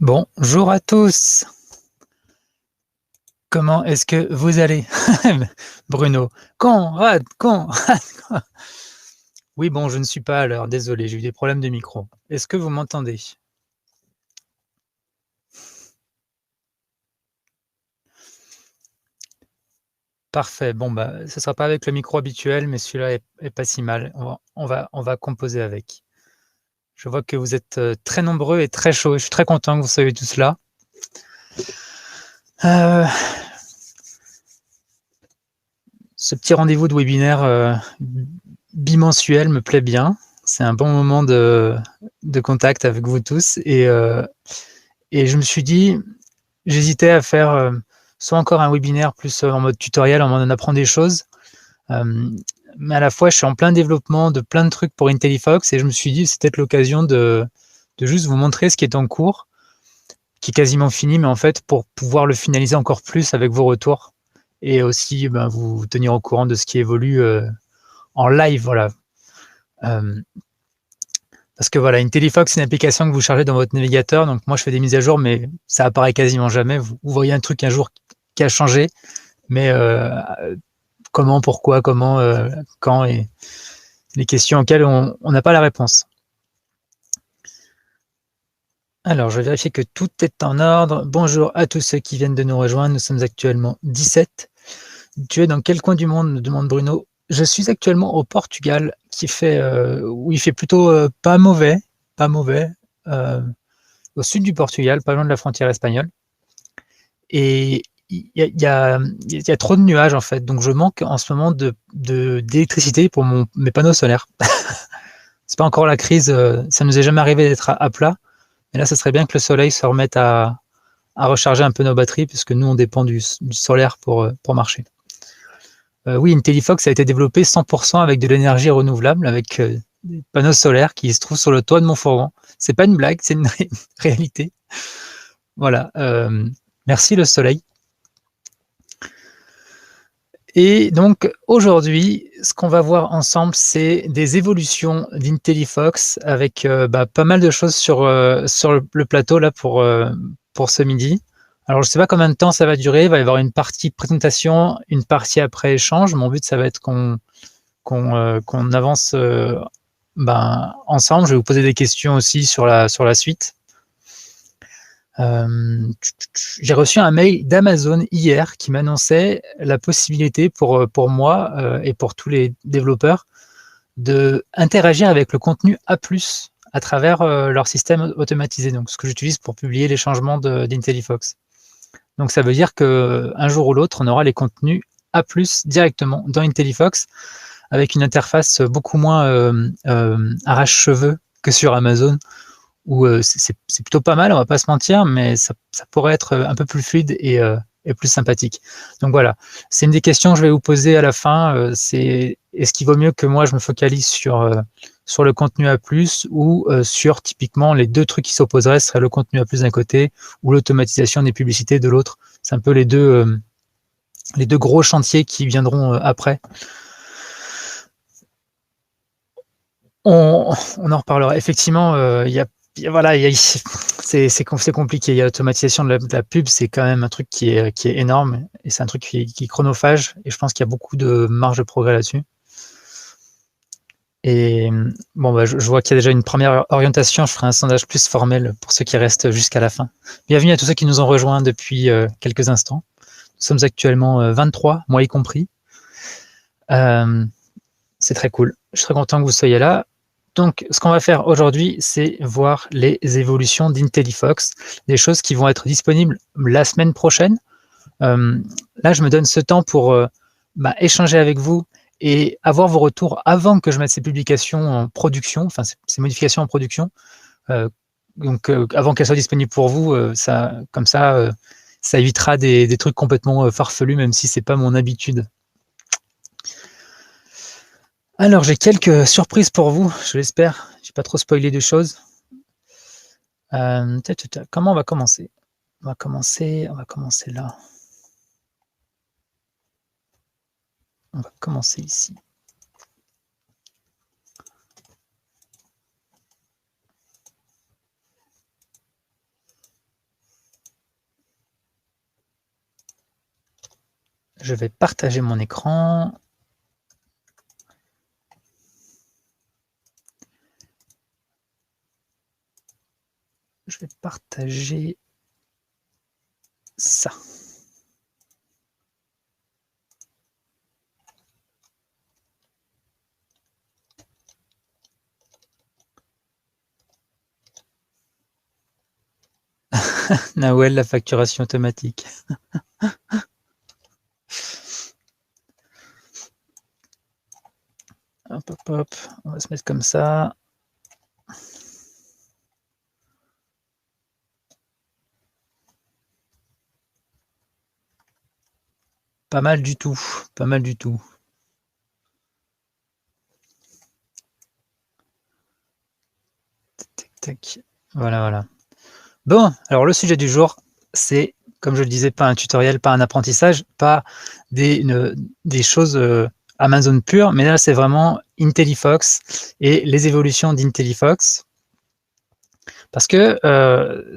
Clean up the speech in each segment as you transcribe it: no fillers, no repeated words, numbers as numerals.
Bonjour à tous. Comment est-ce que vous allez? Bruno. Conrad, Conrad. Oui, bon, je ne suis pas à l'heure, désolé, j'ai eu des problèmes de micro. Est-ce que vous m'entendez? Parfait. Bon, bah, ce sera pas avec le micro habituel, mais celui-là est pas si mal. On va composer avec. Je vois que vous êtes très nombreux et très chauds. Je suis très content que vous soyez tous là. Euh, Ce petit rendez-vous de webinaire bimensuel me plaît bien. C'est un bon moment de contact avec vous tous. Et je me suis dit, j'hésitais à faire soit encore un webinaire plus en mode tutoriel, en mode on apprend des choses. Mais à la fois, je suis en plein développement de plein de trucs pour IntelliFox et je me suis dit, c'est peut-être l'occasion de juste vous montrer ce qui est en cours, qui est quasiment fini, mais en fait, pour pouvoir le finaliser encore plus avec vos retours et aussi vous tenir au courant de ce qui évolue en live. Voilà. Parce que voilà, IntelliFox, c'est une application que vous chargez dans votre navigateur. Donc moi, je fais des mises à jour, mais ça apparaît quasiment jamais. Vous voyez un truc un jour qui a changé, mais comment, pourquoi, comment, quand, et les questions auxquelles on n'a pas la réponse. Alors, je vais vérifier que tout est en ordre. Bonjour à tous ceux qui viennent de nous rejoindre. Nous sommes actuellement 17. Tu es dans quel coin du monde, me demande Bruno. Je suis actuellement au Portugal, où il fait plutôt pas mauvais, euh, au sud du Portugal, pas loin de la frontière espagnole. Et il y a trop de nuages en fait, donc je manque en ce moment d'électricité pour mes panneaux solaires. C'est pas encore la crise, ça nous est jamais arrivé d'être à plat, mais là, ça serait bien que le soleil se remette à recharger un peu nos batteries, puisque nous, on dépend du solaire pour marcher. Oui, IntelliFox a été développé 100% avec de l'énergie renouvelable, avec des panneaux solaires qui se trouvent sur le toit de mon fourgon. C'est pas une blague, c'est une réalité. Voilà. Merci le soleil. Et donc aujourd'hui, ce qu'on va voir ensemble, c'est des évolutions d'IntelliFox avec pas mal de choses sur le plateau là pour ce midi. Alors je ne sais pas combien de temps ça va durer. Il va y avoir une partie présentation, une partie après échange. Mon but, ça va être qu'on avance ensemble. Je vais vous poser des questions aussi sur la suite. J'ai reçu un mail d'Amazon hier qui m'annonçait la possibilité pour moi et pour tous les développeurs de interagir avec le contenu A+, à travers leur système automatisé, donc ce que j'utilise pour publier les changements d'IntelliFox. Donc ça veut dire qu'un jour ou l'autre, on aura les contenus A+, directement dans IntelliFox, avec une interface beaucoup moins arrache-cheveux que sur Amazon, où c'est plutôt pas mal, on va pas se mentir, mais ça pourrait être un peu plus fluide et plus sympathique. Donc voilà, c'est une des questions que je vais vous poser à la fin. C'est est-ce qu'il vaut mieux que moi je me focalise sur le contenu A+, ou sur typiquement les deux trucs qui s'opposeraient, ce serait le contenu A+ d'un côté ou l'automatisation des publicités de l'autre. C'est un peu les deux gros chantiers qui viendront après. On en reparlera. Effectivement, voilà, c'est compliqué. Il y a l'automatisation de la pub, c'est quand même un truc qui est énorme et c'est un truc qui est chronophage. Et je pense qu'il y a beaucoup de marge de progrès là-dessus. Et bon, je vois qu'il y a déjà une première orientation. Je ferai un sondage plus formel pour ceux qui restent jusqu'à la fin. Bienvenue à tous ceux qui nous ont rejoints depuis quelques instants. Nous sommes actuellement 23, moi y compris. C'est très cool. Je suis très content que vous soyez là. Donc, ce qu'on va faire aujourd'hui, c'est voir les évolutions d'IntelliFox, des choses qui vont être disponibles la semaine prochaine. Là, je me donne ce temps pour échanger avec vous et avoir vos retours avant que je mette ces publications en production, enfin ces modifications en production. Donc, avant qu'elles soient disponibles pour vous, comme ça, ça évitera des trucs complètement farfelus, même si c'est pas mon habitude. Alors, j'ai quelques surprises pour vous, je l'espère. Je n'ai pas trop spoilé de choses. Comment on va commencer? On va commencer là. On va commencer ici. Je vais partager mon écran. Je vais partager ça. Nawel, la facturation automatique. Hop, hop, hop. On va se mettre comme ça. Pas mal du tout. Pas mal du tout. Tac, tac. Voilà, voilà. Bon, alors le sujet du jour, c'est, comme je le disais, pas un tutoriel, pas un apprentissage, pas des choses Amazon pures, mais là, c'est vraiment IntelliFox et les évolutions d'IntelliFox. Parce que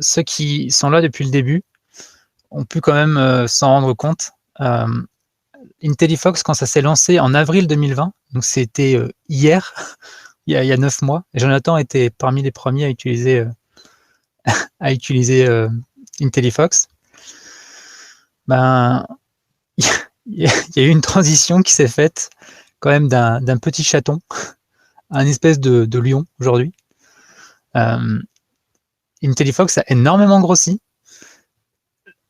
ceux qui sont là depuis le début ont pu quand même s'en rendre compte. IntelliFox, quand ça s'est lancé en avril 2020, donc c'était hier, il y a 9 mois, et Jonathan était parmi les premiers à utiliser IntelliFox. Ben, il y a eu une transition qui s'est faite quand même d'un petit chaton à une espèce de lion aujourd'hui. IntelliFox a énormément grossi.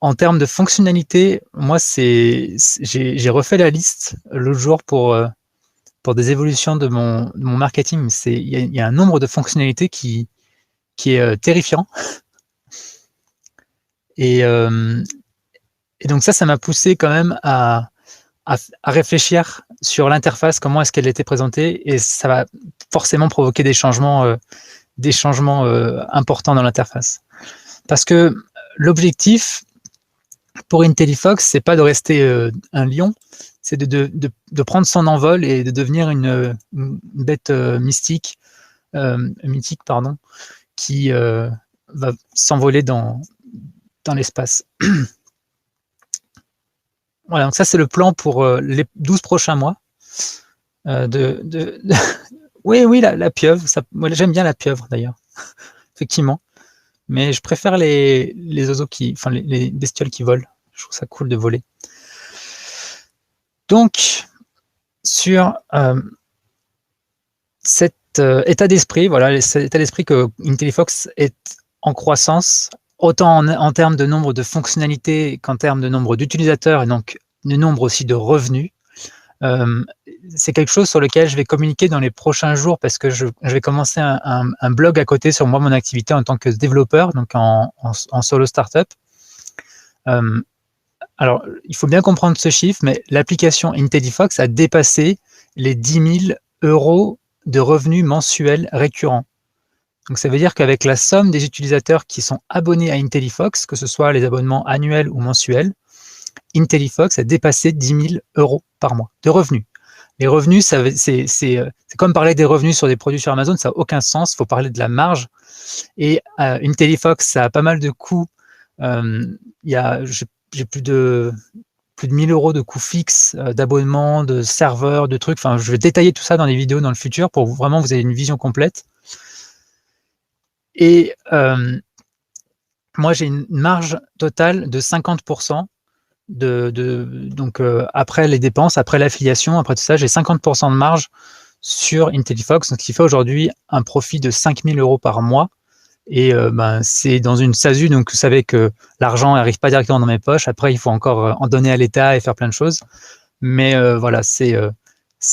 En termes de fonctionnalité, moi, j'ai refait la liste l'autre jour pour des évolutions de mon marketing. Il y a un nombre de fonctionnalités qui est terrifiant. Et donc ça m'a poussé quand même à réfléchir sur l'interface, comment est-ce qu'elle était présentée, et ça va forcément provoquer des changements importants dans l'interface. Parce que l'objectif pour IntelliFox, c'est pas de rester un lion, c'est de prendre son envol et de devenir une bête mythique, qui va s'envoler dans l'espace. Voilà, donc ça c'est le plan pour les 12 prochains mois. Oui, la pieuvre. Moi, j'aime bien la pieuvre d'ailleurs, effectivement. Mais je préfère les oiseaux les bestioles qui volent. Je trouve ça cool de voler. Donc, sur cet état d'esprit, voilà, cet état d'esprit que IntelliFox est en croissance, autant en termes de nombre de fonctionnalités qu'en termes de nombre d'utilisateurs et donc de nombre aussi de revenus. C'est quelque chose sur lequel je vais communiquer dans les prochains jours parce que je vais commencer un blog à côté sur moi, mon activité en tant que développeur, donc en solo startup. Alors, il faut bien comprendre ce chiffre, mais l'application IntelliFox a dépassé les 10 000 € de revenus mensuels récurrents. Donc, ça veut dire qu'avec la somme des utilisateurs qui sont abonnés à IntelliFox, que ce soit les abonnements annuels ou mensuels, IntelliFox a dépassé 10 000 € par mois de revenus. Les revenus, c'est comme parler des revenus sur des produits sur Amazon, ça n'a aucun sens, il faut parler de la marge. Et IntelliFox, ça a pas mal de coûts. J'ai plus de 1 000 € de coûts fixes, d'abonnement, de serveurs, de trucs. Enfin, je vais détailler tout ça dans les vidéos dans le futur pour vraiment vous ayez une vision complète. Et moi, j'ai une marge totale de 50%. Donc après les dépenses, après l'affiliation, après tout ça, j'ai 50% de marge sur IntelliFox, ce qui fait aujourd'hui un profit de 5 000 € par mois. Et c'est dans une SASU, donc vous savez que l'argent n'arrive pas directement dans mes poches. Après, il faut encore en donner à l'État et faire plein de choses. Mais voilà, c'est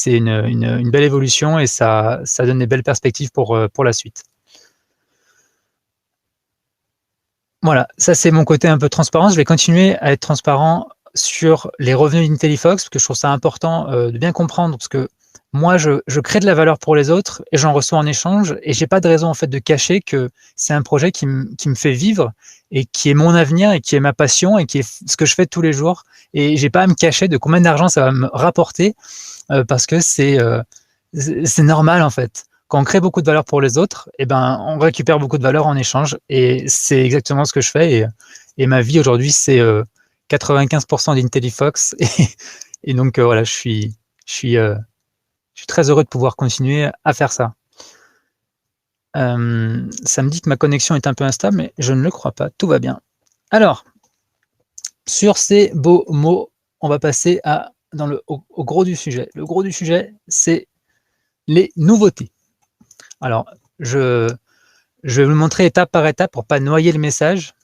une belle évolution et ça donne des belles perspectives pour la suite. Voilà, ça c'est mon côté un peu transparence. Je vais continuer à être transparent sur les revenus d'IntelliFox parce que je trouve ça important de bien comprendre parce que moi je crée de la valeur pour les autres et j'en reçois en échange et j'ai pas de raison en fait de cacher que c'est un projet qui me fait vivre et qui est mon avenir et qui est ma passion et qui est ce que je fais tous les jours et j'ai pas à me cacher de combien d'argent ça va me rapporter parce que c'est normal en fait. Quand on crée beaucoup de valeur pour les autres, eh ben, on récupère beaucoup de valeur en échange. Et c'est exactement ce que je fais. Et ma vie aujourd'hui, c'est 95% d'IntelliFox et donc voilà, je suis très heureux de pouvoir continuer à faire ça. Ça me dit que ma connexion est un peu instable, mais je ne le crois pas, tout va bien. Alors, sur ces beaux mots, on va passer au gros du sujet. Le gros du sujet, c'est les nouveautés. Alors, je vais vous le montrer étape par étape pour ne pas noyer le message.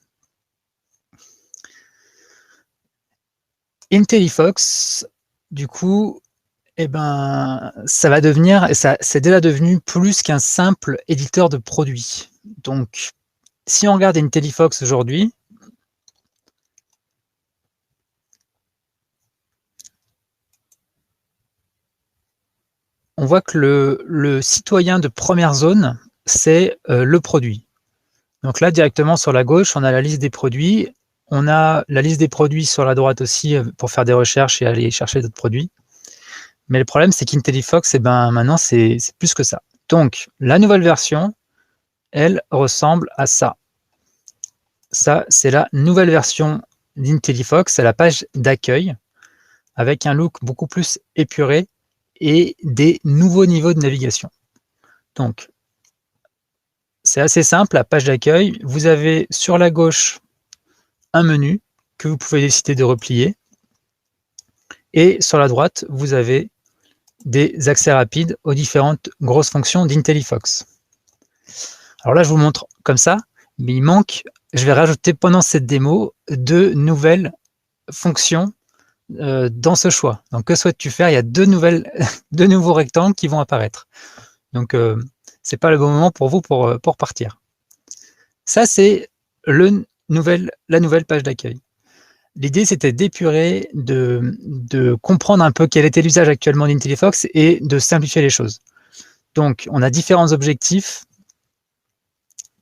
IntelliFox, du coup, ça va devenir, c'est déjà devenu plus qu'un simple éditeur de produits. Donc, si on regarde IntelliFox aujourd'hui, on voit que le citoyen de première zone, c'est le produit. Donc là, directement sur la gauche, on a la liste des produits. On a la liste des produits sur la droite aussi pour faire des recherches et aller chercher d'autres produits. Mais le problème, c'est qu'IntelliFox, maintenant, c'est plus que ça. Donc, la nouvelle version, elle ressemble à ça. Ça, c'est la nouvelle version d'IntelliFox. C'est la page d'accueil avec un look beaucoup plus épuré et des nouveaux niveaux de navigation. Donc, c'est assez simple, la page d'accueil. Vous avez sur la gauche un menu que vous pouvez décider de replier. Et sur la droite, vous avez des accès rapides aux différentes grosses fonctions d'IntelliFox. Alors là, je vous montre comme ça, mais il manque, je vais rajouter pendant cette démo, 2 nouvelles fonctions dans ce choix. Donc, que souhaites-tu faire? Il y a 2 nouveaux rectangles qui vont apparaître. Donc, c'est pas le bon moment pour vous pour partir. Ça, c'est la nouvelle page d'accueil. L'idée, c'était d'épurer, de comprendre un peu quel était l'usage actuellement d'IntelliFox et de simplifier les choses. Donc, on a différents objectifs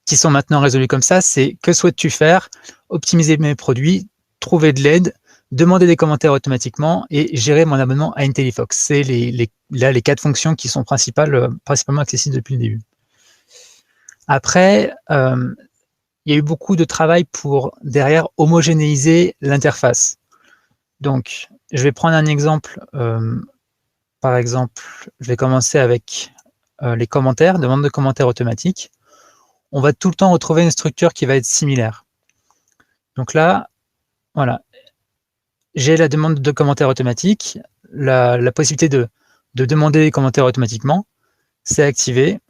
qui sont maintenant résolus comme ça. C'est que souhaites-tu faire? Optimiser mes produits, trouver de l'aide, demander des commentaires automatiquement et gérer mon abonnement à IntelliFox. C'est les 4 fonctions qui sont principalement accessibles depuis le début. Après, il y a eu beaucoup de travail pour, derrière, homogénéiser l'interface. Donc, je vais prendre un exemple. Par exemple, je vais commencer avec les commentaires, demande de commentaires automatiques. On va tout le temps retrouver une structure qui va être similaire. Donc là, voilà. J'ai la demande de commentaires automatiques, la possibilité de demander des commentaires automatiquement. C'est activé.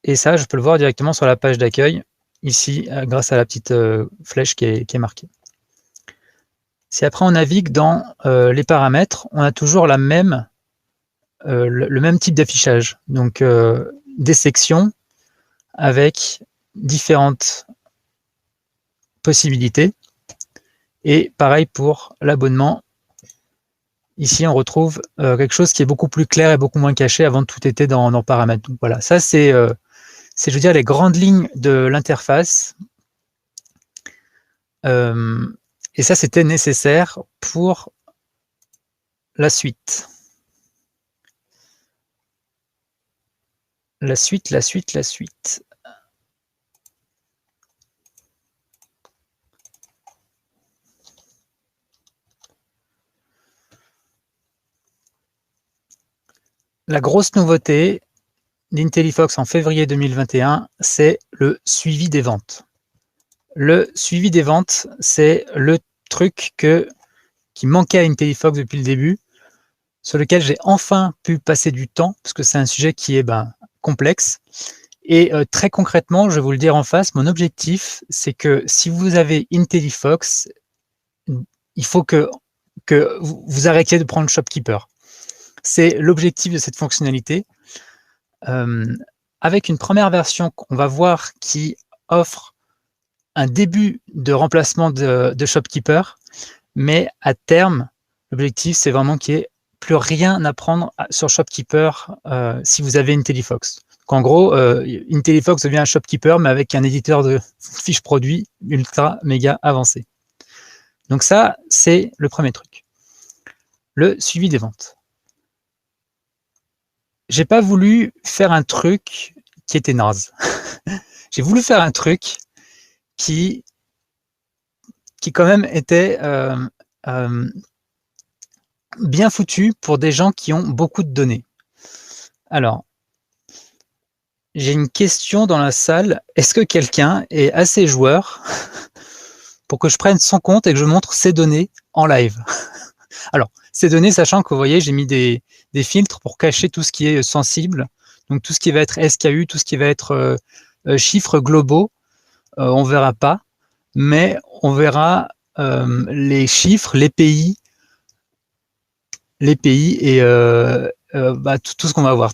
Et ça, je peux le voir directement sur la page d'accueil, ici, grâce à la petite flèche qui est marquée. Si après on navigue dans les paramètres, on a toujours le même type d'affichage. Donc, des sections avec différentes possibilités. Et pareil pour l'abonnement. Ici, on retrouve quelque chose qui est beaucoup plus clair et beaucoup moins caché. Avant, tout était dans paramètres. Donc voilà, ça c'est, je veux dire, les grandes lignes de l'interface. Et ça, c'était nécessaire pour la suite. La suite. La grosse nouveauté d'IntelliFox en février 2021, c'est le suivi des ventes. Le suivi des ventes, c'est le truc qui manquait à IntelliFox depuis le début, sur lequel j'ai enfin pu passer du temps, parce que c'est un sujet qui est complexe. Et très concrètement, je vais vous le dire en face, mon objectif, c'est que si vous avez IntelliFox, il faut que vous arrêtiez de prendre Shopkeeper. C'est l'objectif de cette fonctionnalité. Avec une première version qu'on va voir qui offre un début de remplacement de Shopkeeper, mais à terme, l'objectif, c'est vraiment qu'il n'y ait plus rien à prendre sur Shopkeeper si vous avez IntelliFox. Donc, en gros, IntelliFox devient un Shopkeeper, mais avec un éditeur de fiches produits ultra méga avancé. Donc ça, c'est le premier truc. Le suivi des ventes. J'ai pas voulu faire un truc qui était naze. J'ai voulu faire un truc qui quand même était bien foutu pour des gens qui ont beaucoup de données. Alors, j'ai une question dans la salle. Est-ce que quelqu'un est assez joueur pour que je prenne son compte et que je montre ses données en live? Alors, ces données, sachant que vous voyez, j'ai mis des filtres pour cacher tout ce qui est sensible. Donc, tout ce qui va être SKU, tout ce qui va être chiffres globaux, on ne verra pas. Mais on verra les chiffres, les pays et tout ce qu'on va voir.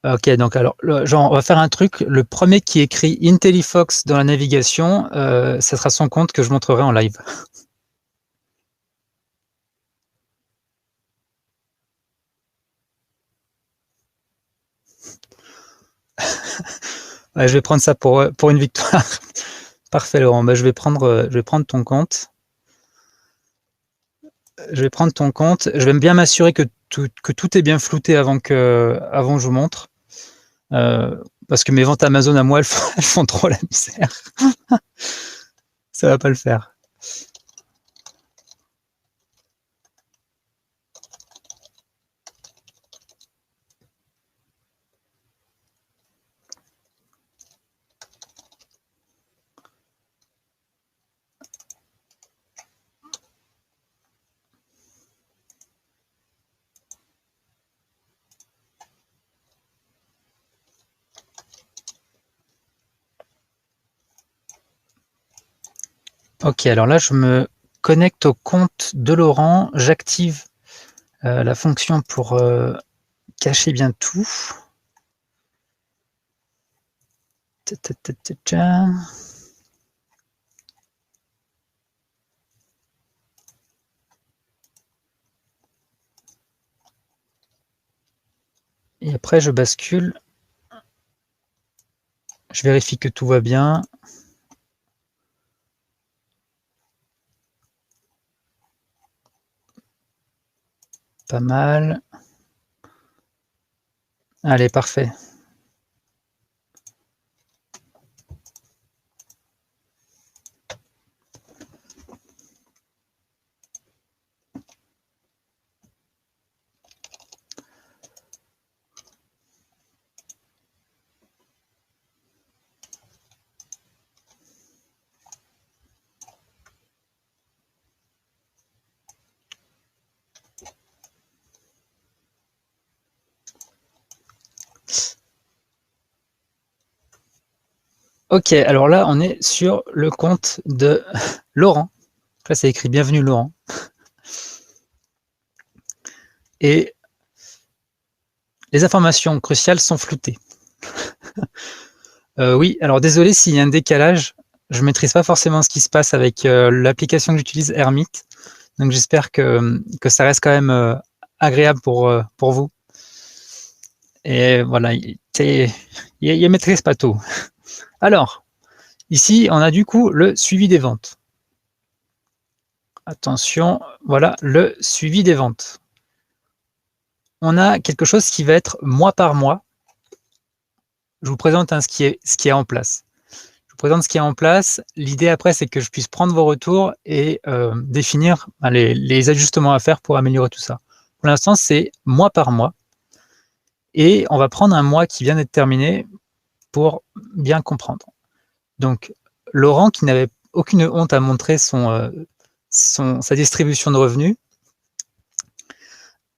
Ok, donc alors, genre, on va faire un truc. Le premier qui écrit IntelliFox dans la navigation, ça sera son compte que je montrerai en live. Ouais, je vais prendre ça pour une victoire. Parfait, Laurent. Bah, je vais prendre ton compte. Je vais prendre ton compte. Je vais bien m'assurer que tout est bien flouté avant que je vous montre. Parce que mes ventes Amazon à moi, elles font trop la misère. Ça va pas le faire. Ok, alors là, je me connecte au compte de Laurent. J'active la fonction pour cacher bien tout. Et après, je bascule. Je vérifie que tout va bien. Pas mal. Allez, parfait. Ok, alors là, on est sur le compte de Laurent. Là, c'est écrit Bienvenue Laurent. Et les informations cruciales sont floutées. Oui, alors désolé s'il y a un décalage. Je ne maîtrise pas forcément ce qui se passe avec l'application que j'utilise, Hermit. Donc j'espère que ça reste quand même agréable pour vous. Et voilà, il maîtrise pas tout. Alors, ici, on a du coup le suivi des ventes. Attention, voilà le suivi des ventes. On a quelque chose qui va être mois par mois. Je vous présente ce qui est en place. Je vous présente ce qui est en place. L'idée après, c'est que je puisse prendre vos retours et définir les ajustements à faire pour améliorer tout ça. Pour l'instant, c'est mois par mois. Et on va prendre un mois qui vient d'être terminé pour bien comprendre. Donc, Laurent, qui n'avait aucune honte à montrer sa distribution de revenus,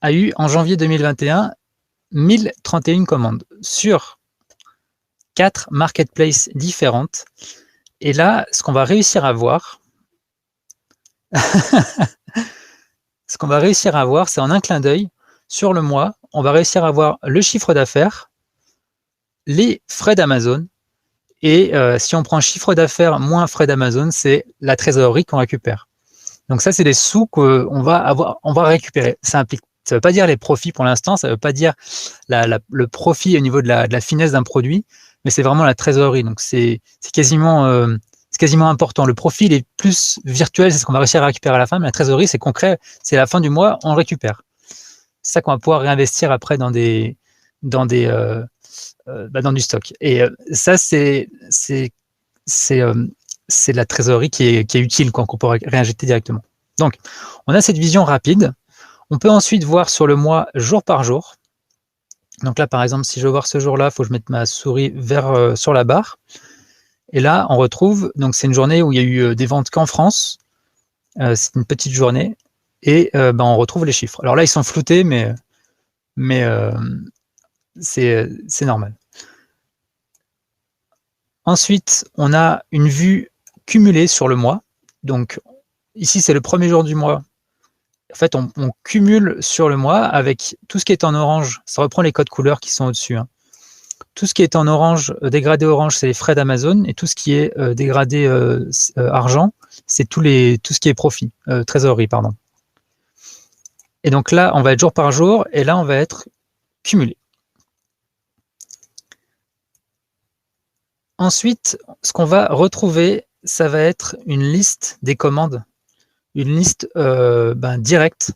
a eu en janvier 2021 1031 commandes sur 4 marketplaces différentes. Et là, ce qu'on va réussir à voir, c'est en un clin d'œil, sur le mois, on va réussir à voir le chiffre d'affaires, les frais d'Amazon, et si on prend chiffre d'affaires moins frais d'Amazon, c'est la trésorerie qu'on récupère. Donc ça, c'est des sous qu'on va récupérer. Ça ne veut pas dire les profits pour l'instant, ça ne veut pas dire le profit au niveau de la finesse d'un produit, mais c'est vraiment la trésorerie. Donc c'est quasiment important. Le profit, il est plus virtuel, c'est ce qu'on va réussir à récupérer à la fin, mais la trésorerie, c'est concret, c'est à la fin du mois, on le récupère. C'est ça qu'on va pouvoir réinvestir après dans du stock. Et ça, c'est c'est la trésorerie qui est utile, qu'on peut réinjecter directement. Donc, on a cette vision rapide. On peut ensuite voir sur le mois jour par jour. Donc là, par exemple, si je veux voir ce jour-là, il faut que je mette ma souris sur la barre. Et là, on retrouve, donc c'est une journée où il y a eu des ventes qu'en France. C'est une petite journée. Et on retrouve les chiffres. Alors là, ils sont floutés, mais c'est normal. Ensuite, on a une vue cumulée sur le mois. Donc ici, c'est le premier jour du mois. En fait, on cumule sur le mois avec tout ce qui est en orange. Ça reprend les codes couleurs qui sont au-dessus. Hein. Tout ce qui est en orange, dégradé orange, c'est les frais d'Amazon. Et tout ce qui est dégradé argent, c'est tout ce qui est profit, trésorerie, pardon. Et donc là, on va être jour par jour, et là, on va être cumulé. Ensuite, ce qu'on va retrouver, ça va être une liste des commandes, une liste directe,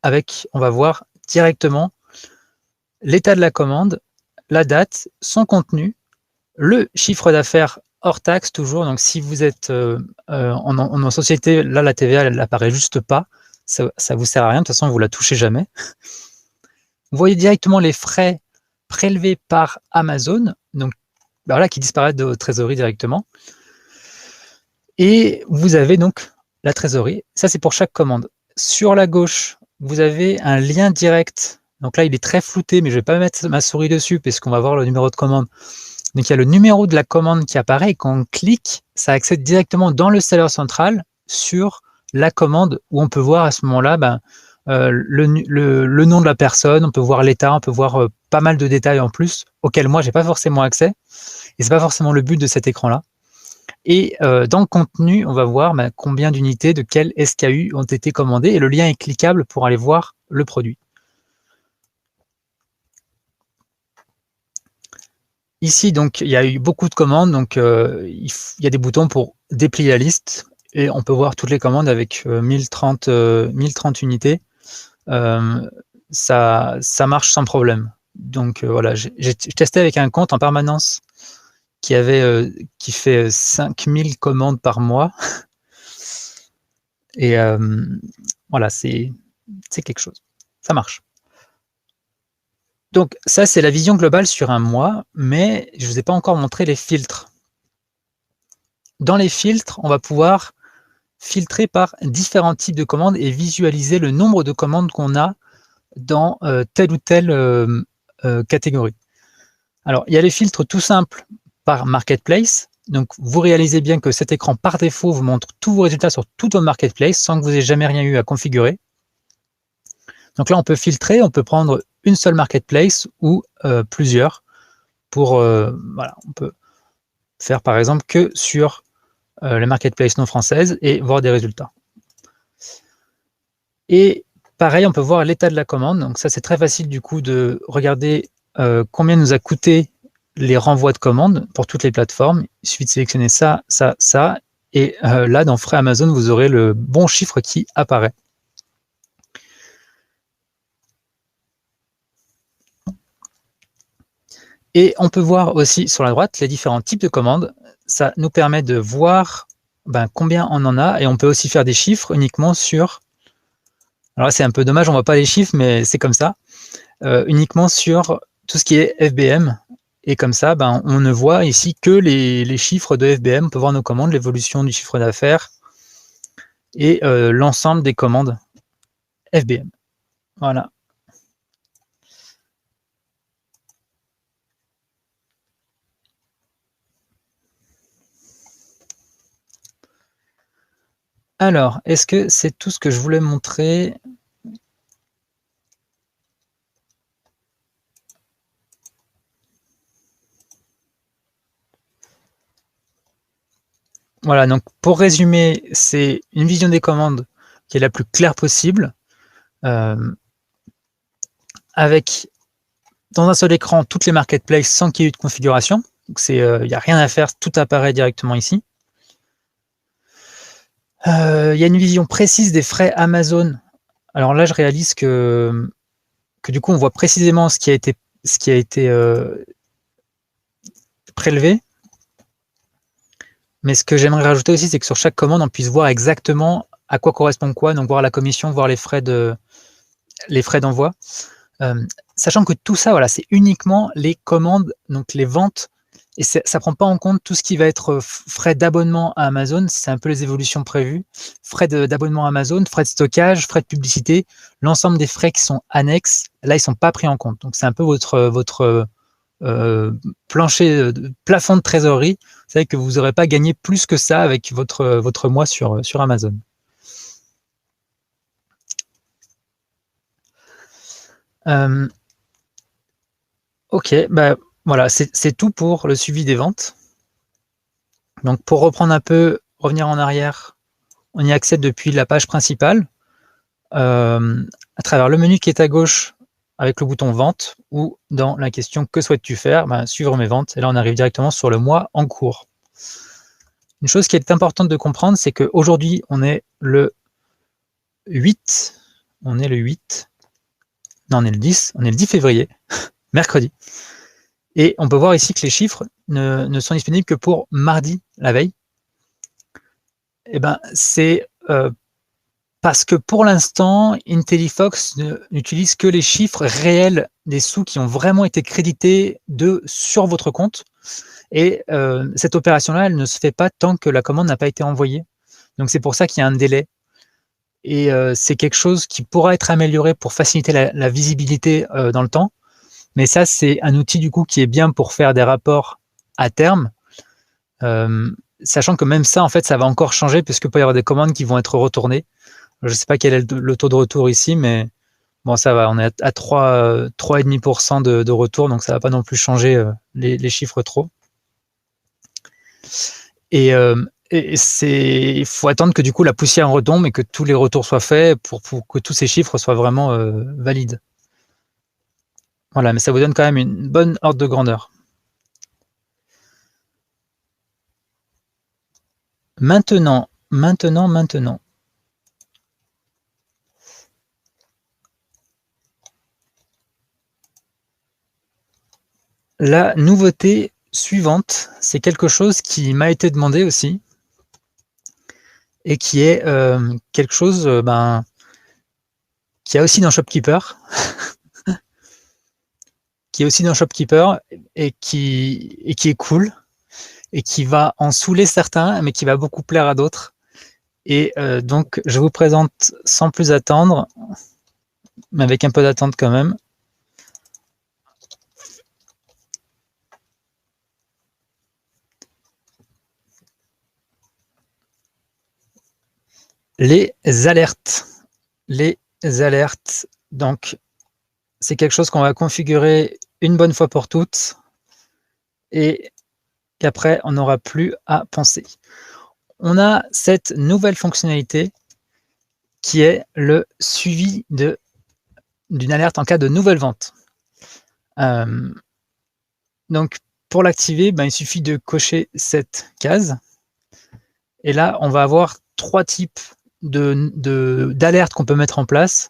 avec, on va voir directement l'état de la commande, la date, son contenu, le chiffre d'affaires hors taxe toujours. Donc si vous êtes en société, là la TVA elle n'apparaît juste pas, ça vous sert à rien, de toute façon vous la touchez jamais. Vous voyez directement les frais prélevés par Amazon, donc voilà, qui disparaissent de votre trésorerie directement. Et vous avez donc la trésorerie, ça c'est pour chaque commande. Sur la gauche, vous avez un lien direct. Donc là, il est très flouté, mais je ne vais pas mettre ma souris dessus parce qu'on va voir le numéro de commande. Donc il y a le numéro de la commande qui apparaît et quand on clique, ça accède directement dans le seller central sur la commande où on peut voir à ce moment-là le nom de la personne, on peut voir l'état, on peut voir pas mal de détails en plus auxquels moi, je n'ai pas forcément accès et ce n'est pas forcément le but de cet écran-là. Et dans le contenu, on va voir combien d'unités de quel SKU ont été commandées et le lien est cliquable pour aller voir le produit. Ici, donc, il y a eu beaucoup de commandes, donc il y a des boutons pour déplier la liste et on peut voir toutes les commandes avec 1030 unités. Ça marche sans problème. Donc voilà, j'ai testé avec un compte en permanence qui fait 5000 commandes par mois. Et voilà, c'est quelque chose. Ça marche. Donc ça, c'est la vision globale sur un mois, mais je ne vous ai pas encore montré les filtres. Dans les filtres, on va pouvoir filtrer par différents types de commandes et visualiser le nombre de commandes qu'on a dans telle ou telle catégorie. Alors, il y a les filtres tout simples par Marketplace. Donc, vous réalisez bien que cet écran, par défaut, vous montre tous vos résultats sur tout votre Marketplace sans que vous ayez jamais rien eu à configurer. Donc là, on peut filtrer, on peut prendre une seule Marketplace ou plusieurs pour, voilà, on peut faire par exemple que sur les Marketplaces non françaises et voir des résultats. Et pareil, on peut voir l'état de la commande. Donc ça, c'est très facile du coup de regarder combien nous a coûté les renvois de commandes pour toutes les plateformes. Il suffit de sélectionner ça, ça, ça. Et là, dans Frais Amazon, vous aurez le bon chiffre qui apparaît. Et on peut voir aussi sur la droite les différents types de commandes. Ça nous permet de voir combien on en a et on peut aussi faire des chiffres uniquement sur... Alors là, c'est un peu dommage, on ne voit pas les chiffres, mais c'est comme ça. Uniquement sur tout ce qui est FBM. Et comme ça, on ne voit ici que les chiffres de FBM. On peut voir nos commandes, l'évolution du chiffre d'affaires et l'ensemble des commandes FBM. Voilà. Alors, est-ce que c'est tout ce que je voulais montrer? Voilà, donc pour résumer, c'est une vision des commandes qui est la plus claire possible, avec dans un seul écran toutes les marketplaces sans qu'il y ait eu de configuration. Donc il n'y a rien à faire, tout apparaît directement ici. Il y a une vision précise des frais Amazon. Alors là, je réalise que du coup, on voit précisément ce qui a été prélevé. Mais ce que j'aimerais rajouter aussi, c'est que sur chaque commande, on puisse voir exactement à quoi correspond quoi, donc voir la commission, voir les frais d'envoi. Sachant que tout ça, voilà, c'est uniquement les commandes, donc les ventes, et ça ne prend pas en compte tout ce qui va être frais d'abonnement à Amazon, c'est un peu les évolutions prévues, frais d'abonnement à Amazon, frais de stockage, frais de publicité, l'ensemble des frais qui sont annexes, là, ils ne sont pas pris en compte. Donc, c'est un peu votre plafond de trésorerie. Vous savez que vous n'aurez pas gagné plus que ça avec votre mois sur Amazon. Ok, bah, voilà, c'est tout pour le suivi des ventes. Donc pour reprendre un peu, revenir en arrière, on y accède depuis la page principale, à travers le menu qui est à gauche avec le bouton vente, ou dans la question que souhaites-tu faire, suivre mes ventes, et là on arrive directement sur le mois en cours. Une chose qui est importante de comprendre, c'est qu'aujourd'hui on est le 8, non on est le 10, on est le 10 février, mercredi. Et on peut voir ici que les chiffres ne sont disponibles que pour mardi, la veille. Et c'est parce que pour l'instant, IntelliFox n'utilise que les chiffres réels des sous qui ont vraiment été crédités sur votre compte. Et cette opération-là, elle ne se fait pas tant que la commande n'a pas été envoyée. Donc c'est pour ça qu'il y a un délai. Et c'est quelque chose qui pourra être amélioré pour faciliter la visibilité dans le temps. Mais ça, c'est un outil du coup qui est bien pour faire des rapports à terme, sachant que même ça, en fait, ça va encore changer puisqu'il peut y avoir des commandes qui vont être retournées. Je ne sais pas quel est le taux de retour ici, mais bon, ça va, on est à 3,5% de retour, donc ça ne va pas non plus changer les chiffres trop. Et il faut attendre que du coup la poussière retombe et que tous les retours soient faits pour que tous ces chiffres soient vraiment valides. Voilà, mais ça vous donne quand même une bonne ordre de grandeur. Maintenant. La nouveauté suivante, c'est quelque chose qui m'a été demandé aussi et qui est quelque chose qui a aussi dans Shopkeeper, et qui est cool et qui va en saouler certains, mais qui va beaucoup plaire à d'autres. Et donc, je vous présente sans plus attendre, mais avec un peu d'attente quand même. Les alertes. Donc, c'est quelque chose qu'on va configurer une bonne fois pour toutes et qu'après, on n'aura plus à penser. On a cette nouvelle fonctionnalité qui est le suivi d'une alerte en cas de nouvelle vente. Donc, pour l'activer, il suffit de cocher cette case. Et là, on va avoir 3 types d'alertes qu'on peut mettre en place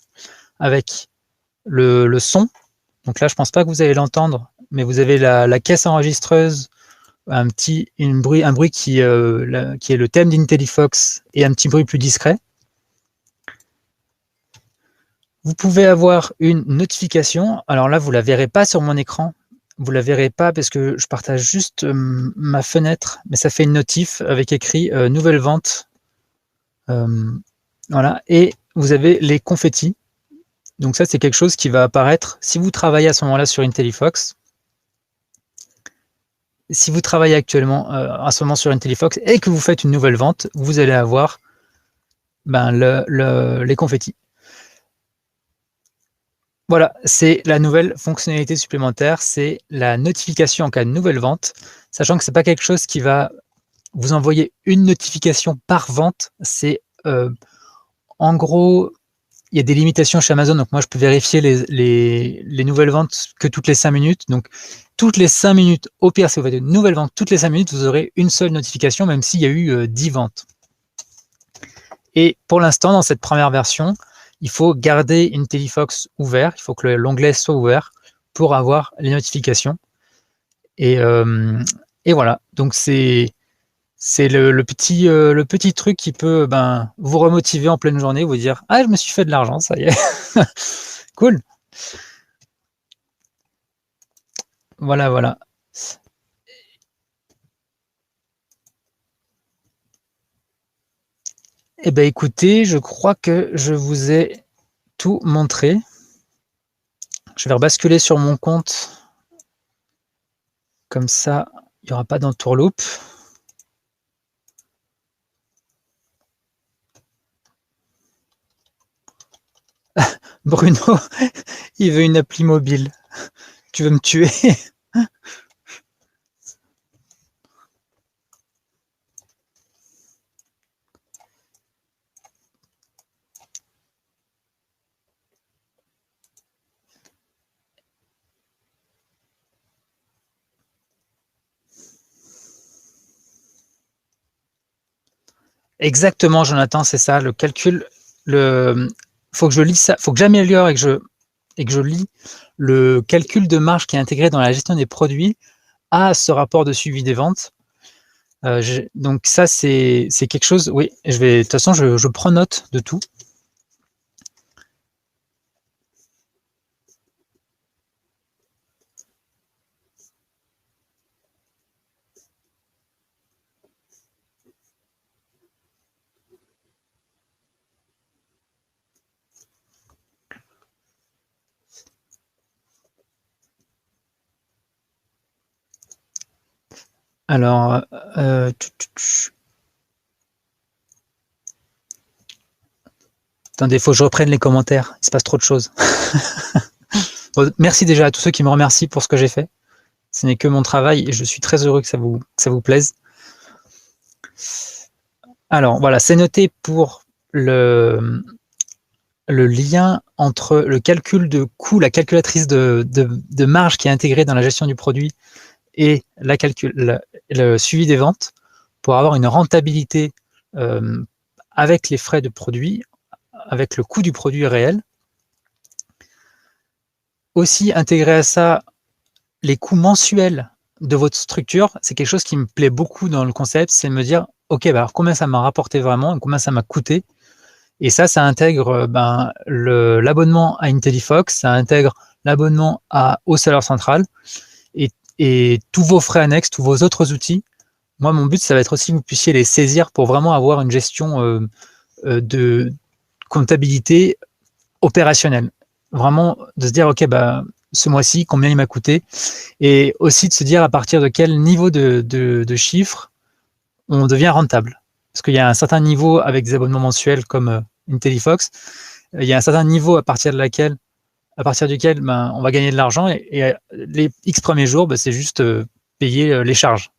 avec le son. Donc là, je ne pense pas que vous allez l'entendre, mais vous avez la caisse enregistreuse, un bruit qui est le thème d'IntelliFox et un petit bruit plus discret. Vous pouvez avoir une notification. Alors là, vous ne la verrez pas sur mon écran. Vous ne la verrez pas parce que je partage juste ma fenêtre, mais ça fait une notif avec écrit nouvelle vente. Voilà. Et vous avez les confettis. Donc ça, c'est quelque chose qui va apparaître si vous travaillez à ce moment-là sur IntelliFox. Si vous travaillez actuellement à ce moment sur IntelliFox et que vous faites une nouvelle vente, vous allez avoir les confettis. Voilà, c'est la nouvelle fonctionnalité supplémentaire, c'est la notification en cas de nouvelle vente, sachant que ce n'est pas quelque chose qui va vous envoyer une notification par vente. C'est en gros, il y a des limitations chez Amazon, donc moi je peux vérifier les nouvelles ventes que toutes les 5 minutes. Donc toutes les 5 minutes, au pire, si vous faites une nouvelle vente toutes les 5 minutes, vous aurez une seule notification, même s'il y a eu 10 ventes. Et pour l'instant, dans cette première version, il faut garder IntelliFox ouvert, il faut que l'onglet soit ouvert pour avoir les notifications. Et voilà, donc c'est C'est le petit truc qui peut vous remotiver en pleine journée, vous dire ah je me suis fait de l'argent, ça y est, cool. Voilà, voilà. Eh ben écoutez, je crois que je vous ai tout montré. Je vais rebasculer sur mon compte. Comme ça, il n'y aura pas d'entourloupe. Bruno, il veut une appli mobile. Tu veux me tuer? Exactement, Jonathan, c'est ça. Le calcul, faut que je lis ça, faut que j'améliore et que je lis le calcul de marge qui est intégré dans la gestion des produits à ce rapport de suivi des ventes. Donc ça, c'est quelque chose. Oui, de toute façon, je prends note de tout. Alors, attendez, il faut que je reprenne les commentaires. Il se passe trop de choses. Bon, merci déjà à tous ceux qui me remercient pour ce que j'ai fait. Ce n'est que mon travail et je suis très heureux que ça vous plaise. Alors voilà, c'est noté pour le lien entre le calcul de coût, la calculatrice de marge qui est intégrée dans la gestion du produit et le suivi des ventes pour avoir une rentabilité avec les frais de produit, avec le coût du produit réel. Aussi intégrer à ça les coûts mensuels de votre structure, c'est quelque chose qui me plaît beaucoup dans le concept, c'est de me dire, ok, alors combien ça m'a rapporté vraiment, combien ça m'a coûté. Et ça intègre l'abonnement à IntelliFox, ça intègre l'abonnement au Seller Central et tous vos frais annexes, tous vos autres outils. Moi, mon but, ça va être aussi que vous puissiez les saisir pour vraiment avoir une gestion de comptabilité opérationnelle. Vraiment de se dire, ok, ce mois-ci, combien il m'a coûté, et aussi de se dire à partir de quel niveau de chiffre on devient rentable. Parce qu'il y a un certain niveau avec des abonnements mensuels comme IntelliFox, il y a un certain niveau à partir duquel on va gagner de l'argent et les X premiers jours, c'est juste payer les charges.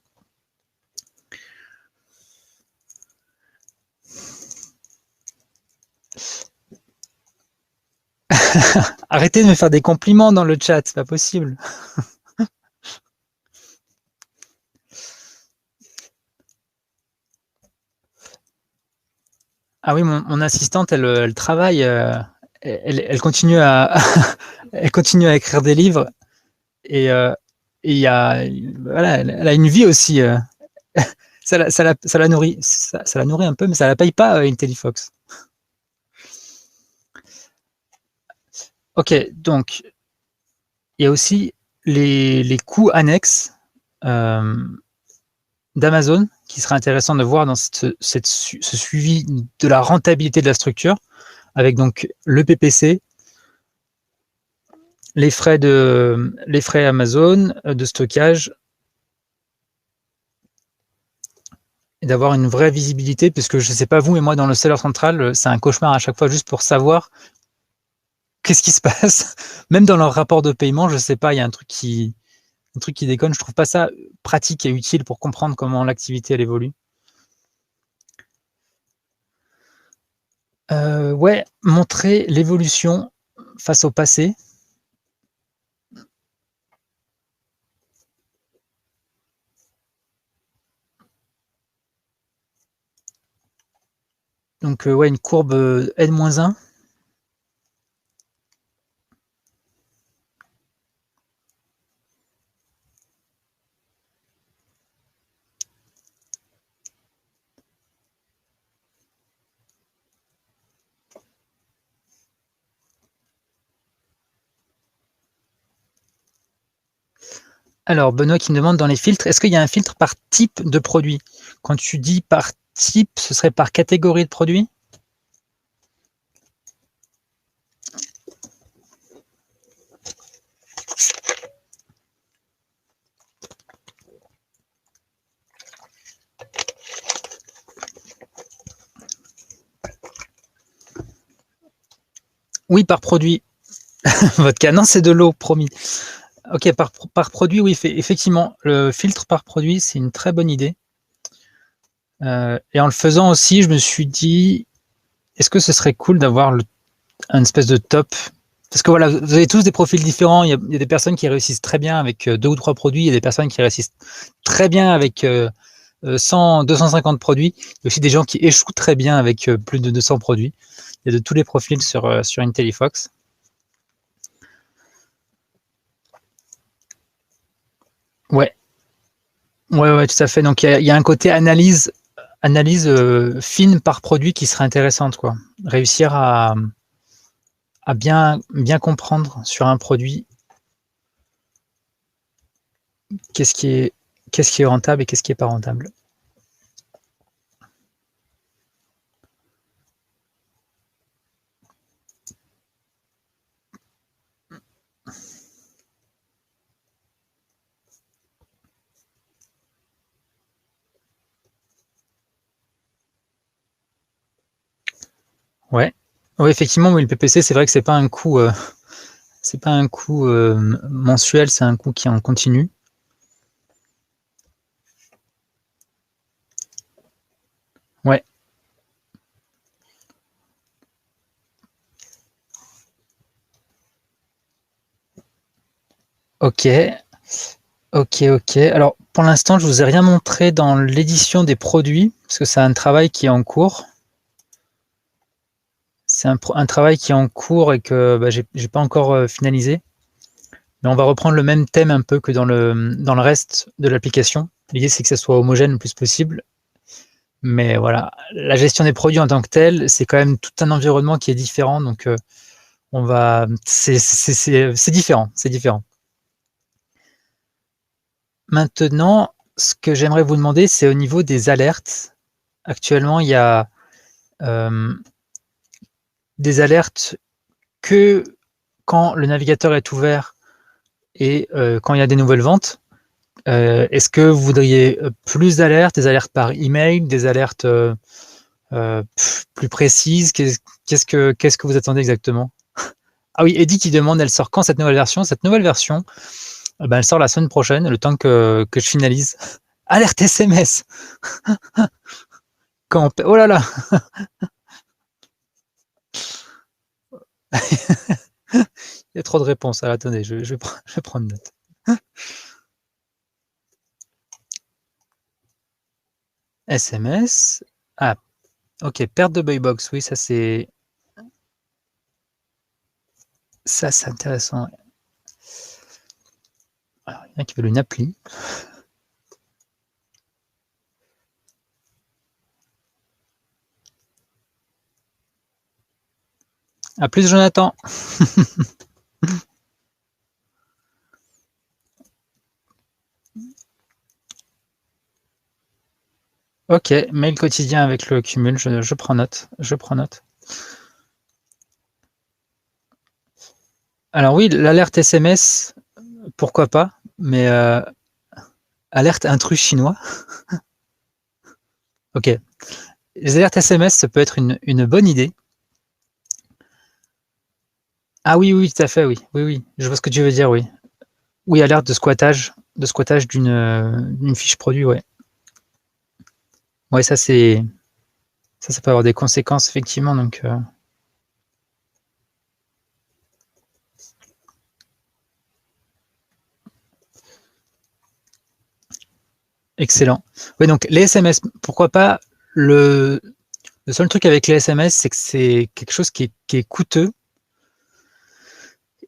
Arrêtez de me faire des compliments dans le chat, c'est pas possible. Ah oui, mon assistante, elle travaille, elle continue elle continue à écrire des livres et il y a, voilà, elle a une vie aussi. Ça la nourrit, ça la nourrit un peu, mais ça la paye pas IntelliFox. Ok, donc il y a aussi les coûts annexes d'Amazon qui serait intéressant de voir dans ce suivi de la rentabilité de la structure, avec donc le PPC, les frais Amazon de stockage, et d'avoir une vraie visibilité, puisque je ne sais pas vous, mais moi dans le Seller Central, c'est un cauchemar à chaque fois juste pour savoir qu'est-ce qui se passe. Même dans leur rapport de paiement, je ne sais pas, il y a un truc qui déconne. Je trouve pas ça pratique et utile pour comprendre comment l'activité elle évolue. Ouais, montrer l'évolution face au passé. Donc ouais, une courbe N-1. Alors, Benoît qui me demande dans les filtres, est-ce qu'il y a un filtre par type de produit? Quand tu dis par type, ce serait par catégorie de produit? Oui, par produit. Vodka, non, c'est de l'eau, promis. Ok, par produit, oui, effectivement, le filtre par produit, c'est une très bonne idée. Et en le faisant aussi, je me suis dit, est-ce que ce serait cool d'avoir un espèce de top? Parce que voilà, vous avez tous des profils différents. Il y a des personnes qui réussissent très bien avec 2 ou 3 produits. Il y a des personnes qui réussissent très bien avec 100, 250 produits. Il y a aussi des gens qui échouent très bien avec plus de 200 produits. Il y a de tous les profils sur IntelliFox. Ouais, ouais, tout à fait. Donc il y a un côté analyse fine par produit qui serait intéressante, quoi. Réussir à bien comprendre sur un produit qu'est-ce qui est rentable et qu'est-ce qui est pas rentable. Ouais. Oui, effectivement, oui, le PPC, c'est vrai que c'est pas un coût, mensuel, c'est un coût qui est en continu. Ouais. Ok. Ok. Alors, pour l'instant, je vous ai rien montré dans l'édition des produits, parce que c'est un travail qui est en cours. C'est un travail qui est en cours et que j'ai pas encore finalisé. Mais on va reprendre le même thème un peu que dans le reste de l'application. L'idée, c'est que ça soit homogène le plus possible. Mais voilà, la gestion des produits en tant que telle, c'est quand même tout un environnement qui est différent. Donc, c'est différent, c'est différent. Maintenant, ce que j'aimerais vous demander, c'est au niveau des alertes. Actuellement, il y a des alertes que quand le navigateur est ouvert et quand il y a des nouvelles ventes. Est-ce que vous voudriez plus d'alertes, des alertes par email, des alertes plus précises? Qu'est-ce que vous attendez exactement? Ah oui, Eddie qui demande, elle sort quand cette nouvelle version? Cette nouvelle version, elle sort la semaine prochaine, le temps que je finalise. Alerte SMS. Oh là là. Il y a trop de réponses. Alors, attendez, je vais prendre note. SMS. Ah, ok, perte de buy box. Oui, ça c'est intéressant. Alors, il y en a qui veulent une appli. À plus, Jonathan. Ok, mail quotidien avec le cumul, je prends note. Alors oui, l'alerte SMS, pourquoi pas, mais alerte intrus chinois. Ok, les alertes SMS, ça peut être une bonne idée. Ah oui, tout à fait, oui, je vois ce que tu veux dire, oui. Oui, alerte de squattage d'une fiche produit, ouais. Ouais, ça peut avoir des conséquences, effectivement, donc... Excellent. Oui, donc les SMS, pourquoi pas. Le seul truc avec les SMS, c'est que c'est quelque chose qui est coûteux.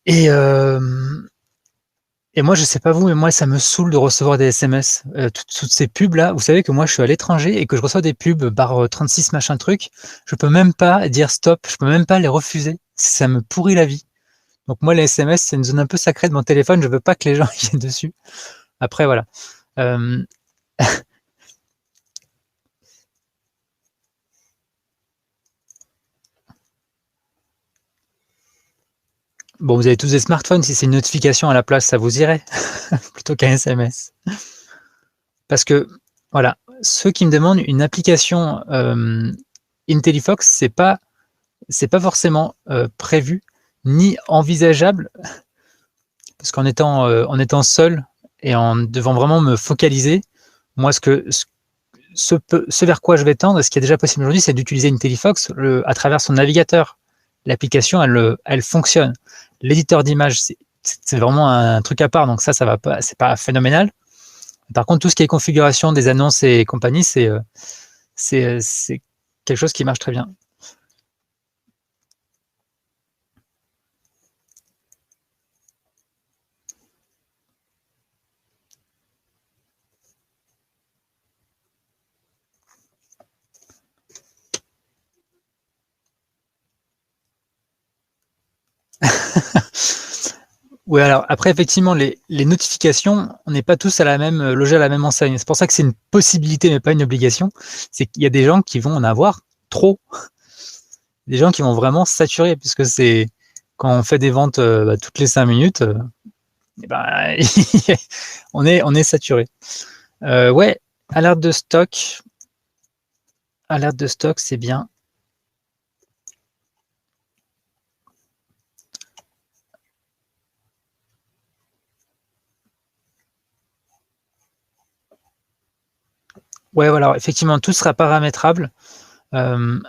Et moi, je sais pas vous, mais moi, ça me saoule de recevoir des SMS. Toutes ces pubs-là, vous savez que moi, je suis à l'étranger et que je reçois des pubs par 36 machin truc. Je peux même pas dire stop, je peux même pas les refuser. Ça me pourrit la vie. Donc moi, les SMS, c'est une zone un peu sacrée de mon téléphone. Je veux pas que les gens viennent dessus. Après, voilà. Euh, bon, vous avez tous des smartphones. Si c'est une notification à la place, ça vous irait plutôt qu'un SMS. Parce que, voilà, ceux qui me demandent une application IntelliFox, c'est pas forcément prévu ni envisageable, parce en étant seul et en devant vraiment me focaliser, moi, ce vers quoi je vais tendre, ce qui est déjà possible aujourd'hui, c'est d'utiliser IntelliFox à travers son navigateur. L'application, elle fonctionne. L'éditeur d'image, c'est vraiment un truc à part, donc ça va pas, c'est pas phénoménal. Par contre, tout ce qui est configuration des annonces et compagnie, c'est quelque chose qui marche très bien. Oui, alors après, effectivement, les notifications, on n'est pas tous logés à la même enseigne. C'est pour ça que c'est une possibilité, mais pas une obligation. C'est qu'il y a des gens qui vont en avoir trop. Des gens qui vont vraiment saturer, puisque c'est quand on fait des ventes toutes les 5 minutes, eh ben, on est saturé. Ouais, alerte de stock. Alerte de stock, c'est bien. Ouais, voilà, effectivement, tout sera paramétrable. Euh,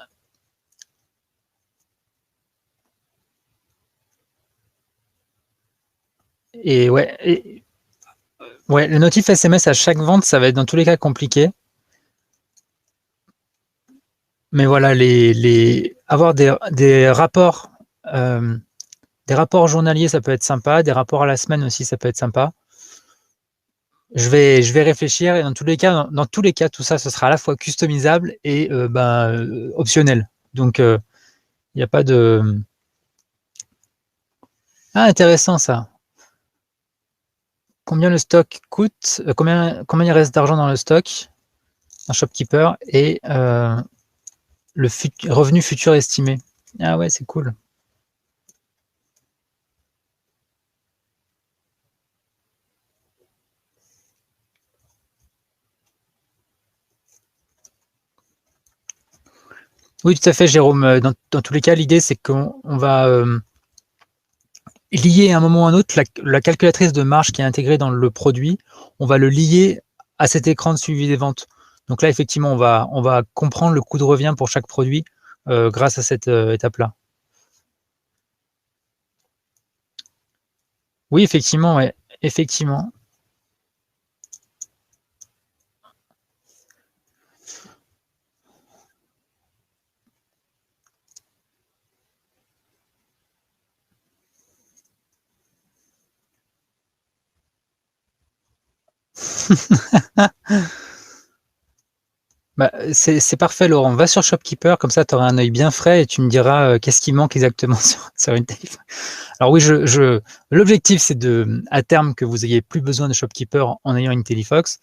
et ouais, ouais, le notif SMS à chaque vente, ça va être dans tous les cas compliqué. Mais voilà, avoir euh, des rapports journaliers, ça peut être sympa. Des rapports à la semaine aussi, ça peut être sympa. Je vais réfléchir et dans tous les cas, tout ça, ce sera à la fois customisable et optionnel. Donc, il n'y a pas de. Ah, intéressant ça. Combien le stock coûte, combien il reste d'argent dans le stock, un shopkeeper, et le revenu futur estimé. Ah ouais, c'est cool. Oui, tout à fait, Jérôme. Dans tous les cas, l'idée, c'est qu'on va lier à un moment ou à un autre la calculatrice de marge qui est intégrée dans le produit. On va le lier à cet écran de suivi des ventes. Donc là, effectivement, on va comprendre le coût de revient pour chaque produit grâce à cette étape-là. Oui, effectivement, ouais, effectivement. Bah, c'est parfait, Laurent. Va sur Shopkeeper, comme ça, tu auras un œil bien frais et tu me diras qu'est-ce qui manque exactement sur une téléphone. Alors oui, l'objectif, c'est à terme que vous ayez plus besoin de Shopkeeper en ayant une Telefox.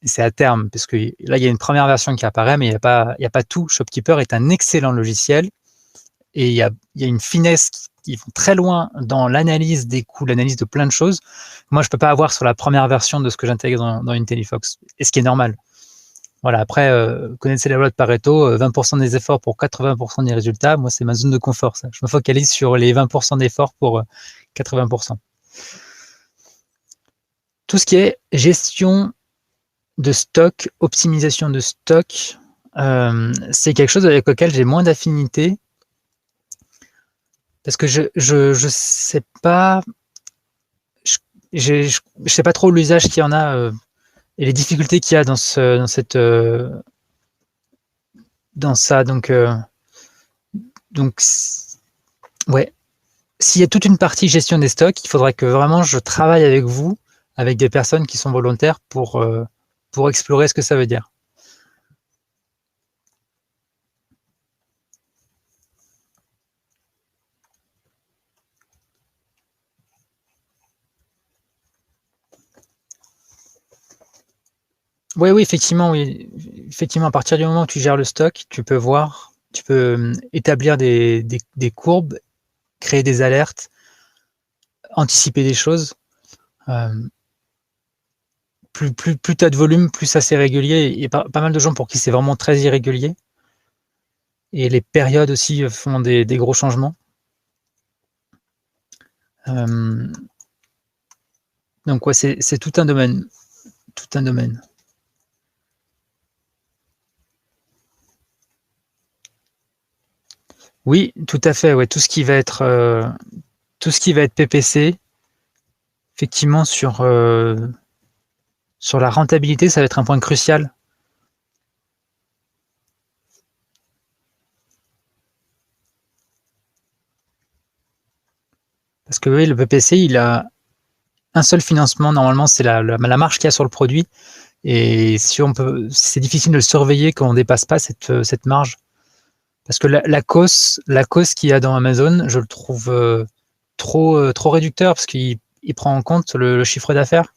C'est à terme, parce que là, il y a une première version qui apparaît, mais il y a pas tout. Shopkeeper est un excellent logiciel et il y a une finesse qui vont très loin dans l'analyse des coûts, l'analyse de plein de choses. Moi, je peux pas avoir sur la première version de ce que j'intègre dans une Telefox, et ce qui est normal. Voilà, après, connaissez la loi de Pareto, 20% des efforts pour 80% des résultats. Moi, c'est ma zone de confort, ça. Je me focalise sur les 20% d'efforts pour 80%. Tout ce qui est gestion de stock, optimisation de stock, c'est quelque chose avec lequel j'ai moins d'affinité parce que je sais pas, je sais pas trop l'usage qu'il y en a et les difficultés qu'il y a dans ça. Donc, ouais, s'il y a toute une partie gestion des stocks, il faudrait que vraiment je travaille avec vous, avec des personnes qui sont volontaires pour explorer ce que ça veut dire. Oui, oui, effectivement, oui. Effectivement, à partir du moment où tu gères le stock, tu peux voir, tu peux établir des courbes, créer des alertes, anticiper des choses. Euh, plus tu as de volume, plus ça c'est régulier. Il y a pas mal de gens pour qui c'est vraiment très irrégulier. Et les périodes aussi font des gros changements. Donc ouais, c'est tout un domaine. Tout un domaine. Oui, tout à fait. Ouais, tout ce qui va être PPC, effectivement sur la rentabilité, ça va être un point crucial. Parce que oui, le PPC, il a un seul financement. Normalement, c'est la marge qu'il y a sur le produit. Et si c'est difficile de le surveiller quand on ne dépasse pas cette marge. Parce que la cause qu'il y a dans Amazon, je le trouve trop réducteur parce qu'il prend en compte le chiffre d'affaires.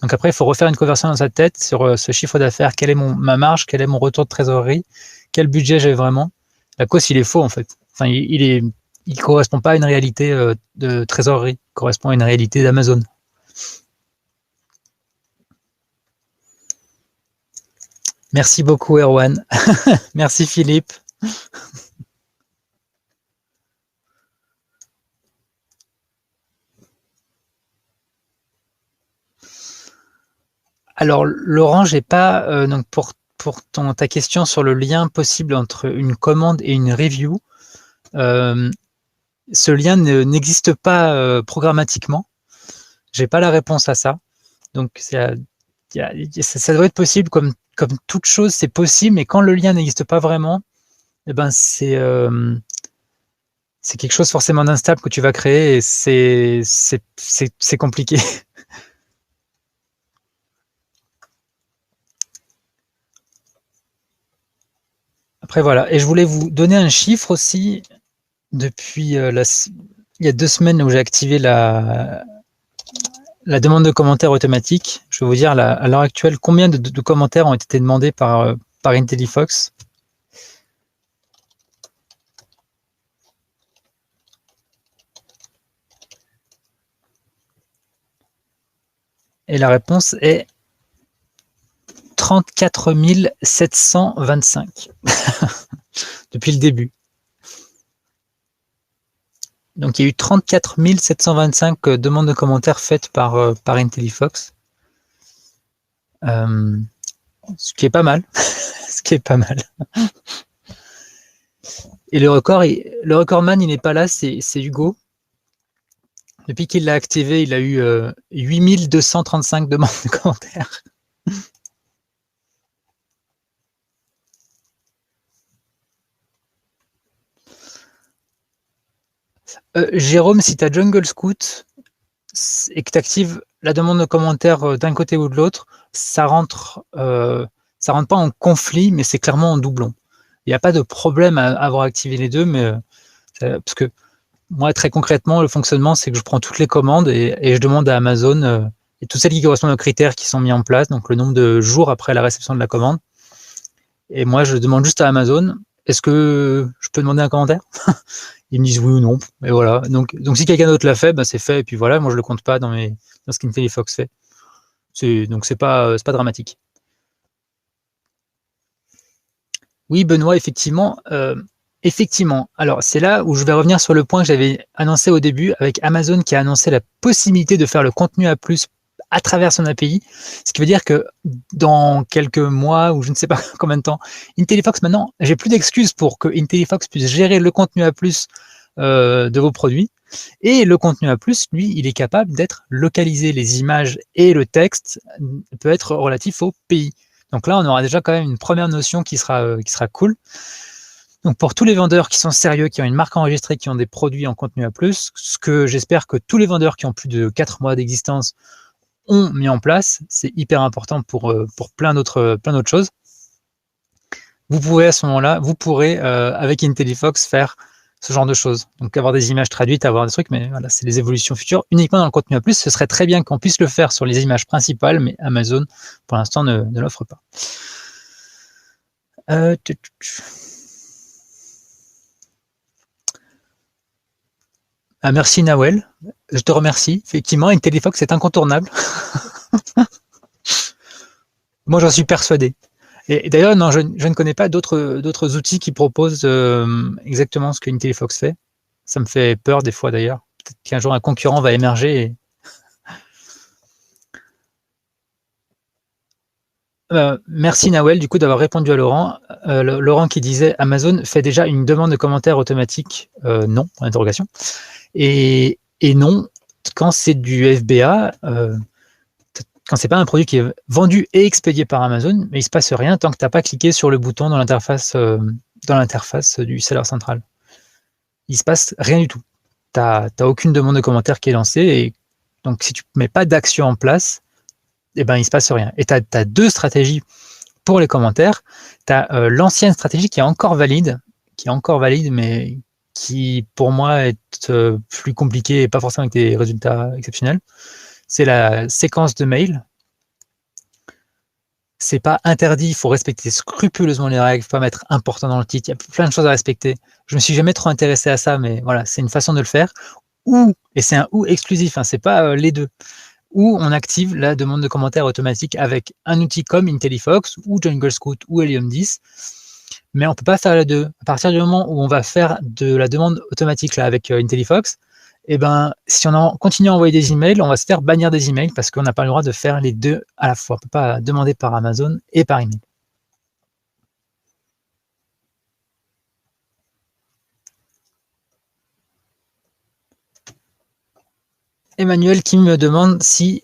Donc après, il faut refaire une conversion dans sa tête sur ce chiffre d'affaires. Quelle est ma marge? Quel est mon retour de trésorerie? Quel budget j'ai vraiment? La cause, il est faux en fait. Enfin, il correspond pas à une réalité de trésorerie. Il correspond à une réalité d'Amazon. Merci beaucoup, Erwan. Merci, Philippe. Alors, Laurent, j'ai pas donc pour ta question sur le lien possible entre une commande et une review, ce lien n'existe pas programmatiquement. J'ai pas la réponse à ça. Donc, ça doit être possible comme toute chose, c'est possible, mais quand le lien n'existe pas vraiment, eh ben c'est quelque chose forcément d'instable que tu vas créer et c'est compliqué. Après voilà. Et je voulais vous donner un chiffre aussi depuis il y a 2 semaines où j'ai activé la demande de commentaires automatique. Je vais vous dire à l'heure actuelle combien de commentaires ont été demandés par IntelliFox. Et la réponse est 34 725 depuis le début. Donc il y a eu 34 725 demandes de commentaires faites par IntelliFox. Ce qui est pas mal. Ce qui est pas mal. Et le recordman, il n'est pas là, c'est Hugo. Depuis qu'il l'a activé, il a eu 8235 demandes de commentaires. Jérôme, si tu as Jungle Scout et que tu actives la demande de commentaires d'un côté ou de l'autre, ça rentre pas en conflit, mais c'est clairement en doublon. Il n'y a pas de problème à avoir activé les deux, mais parce que moi, très concrètement, le fonctionnement, c'est que je prends toutes les commandes et je demande à Amazon et toutes celles qui correspondent aux critères qui sont mis en place, donc le nombre de jours après la réception de la commande. Et moi, je demande juste à Amazon, est-ce que je peux demander un commentaire? Ils me disent oui ou non. Et voilà. Donc si quelqu'un d'autre l'a fait, ben c'est fait. Et puis voilà, moi je le compte pas dans ce qu'IntelliFox fait. Donc c'est pas dramatique. Oui, Benoît, effectivement. Effectivement. Alors c'est là où je vais revenir sur le point que j'avais annoncé au début avec Amazon qui a annoncé la possibilité de faire le contenu à plus à travers son API. Ce qui veut dire que dans quelques mois ou je ne sais pas combien de temps, IntelliFox maintenant, j'ai plus d'excuses pour que IntelliFox puisse gérer le contenu à plus de vos produits. Et le contenu à plus, lui, il est capable d'être localisé. Les images et le texte peut être relatif au pays. Donc là, on aura déjà quand même une première notion qui sera cool. Donc pour tous les vendeurs qui sont sérieux, qui ont une marque enregistrée, qui ont des produits en contenu à plus, ce que j'espère que tous les vendeurs qui ont plus de 4 mois d'existence ont mis en place, c'est hyper important pour plein d'autres choses. Vous pouvez à ce moment-là, vous pourrez avec IntelliFox faire ce genre de choses. Donc avoir des images traduites, avoir des trucs, mais voilà, c'est les évolutions futures. Uniquement dans le contenu A+, ce serait très bien qu'on puisse le faire sur les images principales, mais Amazon, pour l'instant, ne l'offre pas. Ah, merci Nawel, je te remercie. Effectivement, IntelliFox est incontournable. Moi, j'en suis persuadé. Et d'ailleurs, non, je ne connais pas d'autres outils qui proposent exactement ce que IntelliFox fait. Ça me fait peur des fois d'ailleurs. Peut-être qu'un jour un concurrent va émerger. Merci Nawel du coup d'avoir répondu à Laurent. Laurent qui disait Amazon fait déjà une demande de commentaire automatique. Non, point d'interrogation. Et non, quand c'est du FBA, quand c'est pas un produit qui est vendu et expédié par Amazon, mais il se passe rien tant que tu n'as pas cliqué sur le bouton dans l'interface du seller central. Il se passe rien du tout. Tu n'as aucune demande de commentaire qui est lancée, et donc si tu ne mets pas d'action en place, eh ben, il ne se passe rien. Et tu as deux stratégies pour les commentaires. Tu as l'ancienne stratégie qui est encore valide, mais qui pour moi est plus compliquée et pas forcément avec des résultats exceptionnels. C'est la séquence de mails. C'est pas interdit, il faut respecter scrupuleusement les règles, il faut pas mettre important dans le titre, il y a plein de choses à respecter. Je me suis jamais trop intéressé à ça, mais voilà, c'est une façon de le faire. Ou, et c'est un ou exclusif, hein, c'est pas les deux, où on active la demande de commentaires automatique avec un outil comme IntelliFox ou Jungle Scout ou Helium 10, mais on peut pas faire les deux. À partir du moment où on va faire de la demande automatique là, avec IntelliFox, et ben, si on continue à envoyer des emails, on va se faire bannir des emails parce qu'on n'a pas le droit de faire les deux à la fois. On ne peut pas demander par Amazon et par email. Emmanuel qui me demande si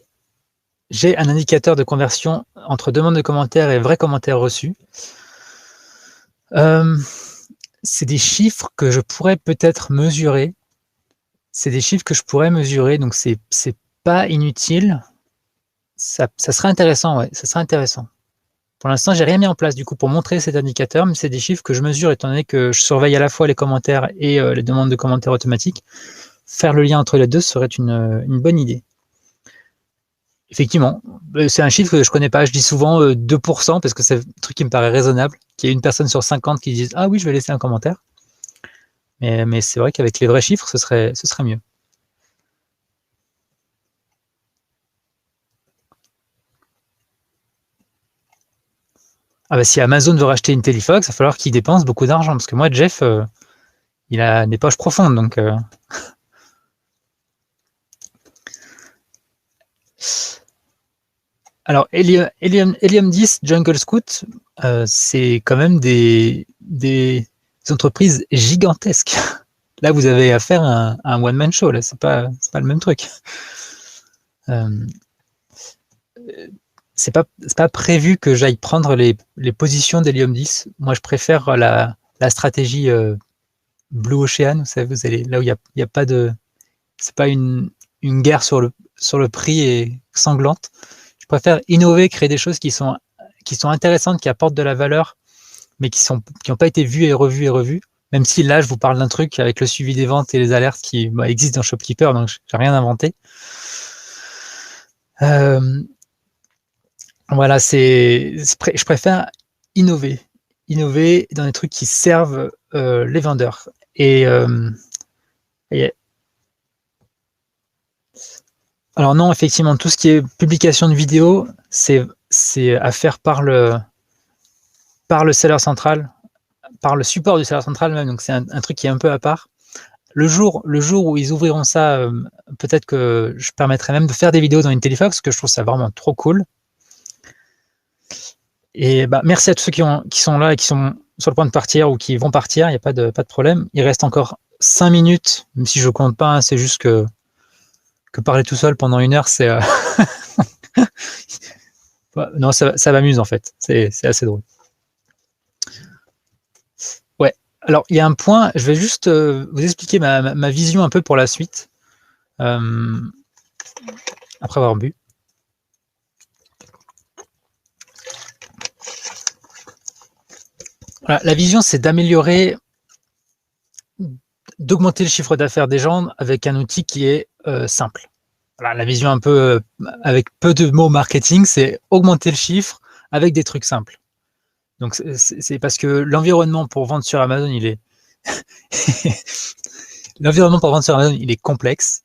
j'ai un indicateur de conversion entre demande de commentaires et vrai commentaire reçu. C'est des chiffres que je pourrais peut-être mesurer. Donc c'est pas inutile. Ça serait intéressant, ouais, ça serait intéressant. Pour l'instant, j'ai rien mis en place du coup pour montrer cet indicateur, mais c'est des chiffres que je mesure étant donné que je surveille à la fois les commentaires et les demandes de commentaires automatiques. Faire le lien entre les deux serait une bonne idée. Effectivement, c'est un chiffre que je connais pas. Je dis souvent 2% parce que c'est un truc qui me paraît raisonnable, qu'il y ait une personne sur 50 qui dise ah oui, je vais laisser un commentaire. Mais c'est vrai qu'avec les vrais chiffres, ce serait mieux. Ah bah si Amazon veut racheter IntelliFox, il va falloir qu'il dépense beaucoup d'argent parce que moi, Jeff, il a des poches profondes, donc. Alors, Helium 10, Jungle Scout, c'est quand même des entreprises gigantesques. Là, vous avez affaire à un one-man show, là, c'est pas le même truc. C'est pas prévu que j'aille prendre les positions d'Helium 10. Moi, je préfère la stratégie Blue Ocean, vous savez, vous allez là où il y a pas de, c'est pas une guerre sur le prix et sanglante. Je préfère innover, créer des choses qui sont intéressantes, qui apportent de la valeur, mais qui n'ont pas été vues et revues. Même si là, je vous parle d'un truc avec le suivi des ventes et les alertes qui existent dans Shopkeeper, donc j'ai rien inventé. Voilà, je préfère innover dans des trucs qui servent les vendeurs. Alors non, effectivement, tout ce qui est publication de vidéos, c'est à faire par le seller central, par le support du seller central même, donc c'est un truc qui est un peu à part. Le jour où ils ouvriront ça, peut-être que je permettrai même de faire des vidéos dans IntelliFox, parce que je trouve ça vraiment trop cool. Et merci à tous ceux qui sont là et qui sont sur le point de partir ou qui vont partir, il n'y a pas de problème. Il reste encore 5 minutes, même si je ne compte pas, hein, c'est juste que parler tout seul pendant 1 heure, c'est... non, ça m'amuse en fait, c'est assez drôle. Ouais, alors il y a un point, je vais juste vous expliquer ma vision un peu pour la suite, après avoir bu. Voilà, la vision, c'est d'améliorer d'augmenter le chiffre d'affaires des gens avec un outil qui est simple. Voilà, la vision un peu avec peu de mots marketing, c'est augmenter le chiffre avec des trucs simples. Donc c'est parce que l'environnement pour vendre sur Amazon, il est l'environnement pour vendre sur Amazon, il est complexe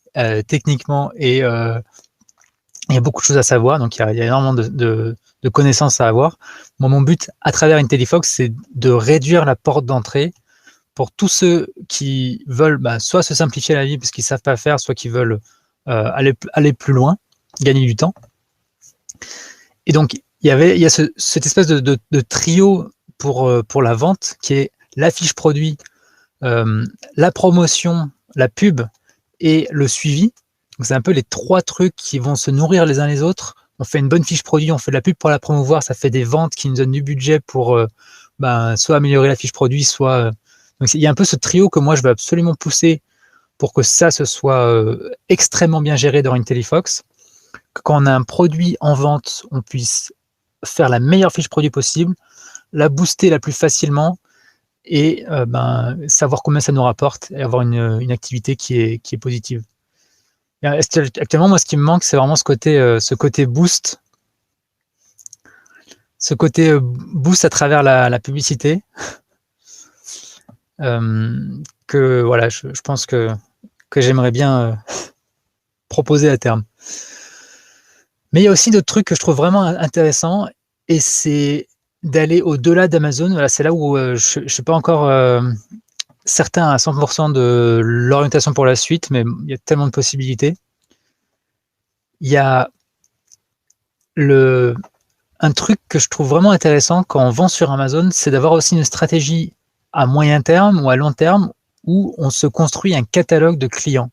techniquement et il y a beaucoup de choses à savoir. Donc il y a énormément de connaissances à avoir. Moi, mon but à travers IntelliFox, c'est de réduire la porte d'entrée pour tous ceux qui veulent soit se simplifier la vie parce qu'ils ne savent pas faire, soit qui veulent aller plus loin, gagner du temps. Et donc, il y a cette espèce de trio pour la vente qui est la fiche produit, la promotion, la pub et le suivi. Donc, c'est un peu les 3 trucs qui vont se nourrir les uns les autres. On fait une bonne fiche produit, on fait de la pub pour la promouvoir, ça fait des ventes qui nous donnent du budget pour soit améliorer la fiche produit, soit... Donc, il y a un peu ce trio que moi, je veux absolument pousser pour que ça se soit extrêmement bien géré dans IntelliFox. Que quand on a un produit en vente, on puisse faire la meilleure fiche produit possible, la booster la plus facilement et savoir combien ça nous rapporte et avoir une activité qui est positive. Et actuellement, moi, ce qui me manque, c'est vraiment ce côté boost. Ce côté boost à travers la publicité. Que voilà, je pense que j'aimerais bien proposer à terme. Mais il y a aussi d'autres trucs que je trouve vraiment intéressants et c'est d'aller au-delà d'Amazon. Voilà, c'est là où je ne suis pas encore certain à 100% de l'orientation pour la suite, mais il y a tellement de possibilités. Il y a un truc que je trouve vraiment intéressant quand on vend sur Amazon, c'est d'avoir aussi une stratégie à moyen terme ou à long terme où on se construit un catalogue de clients.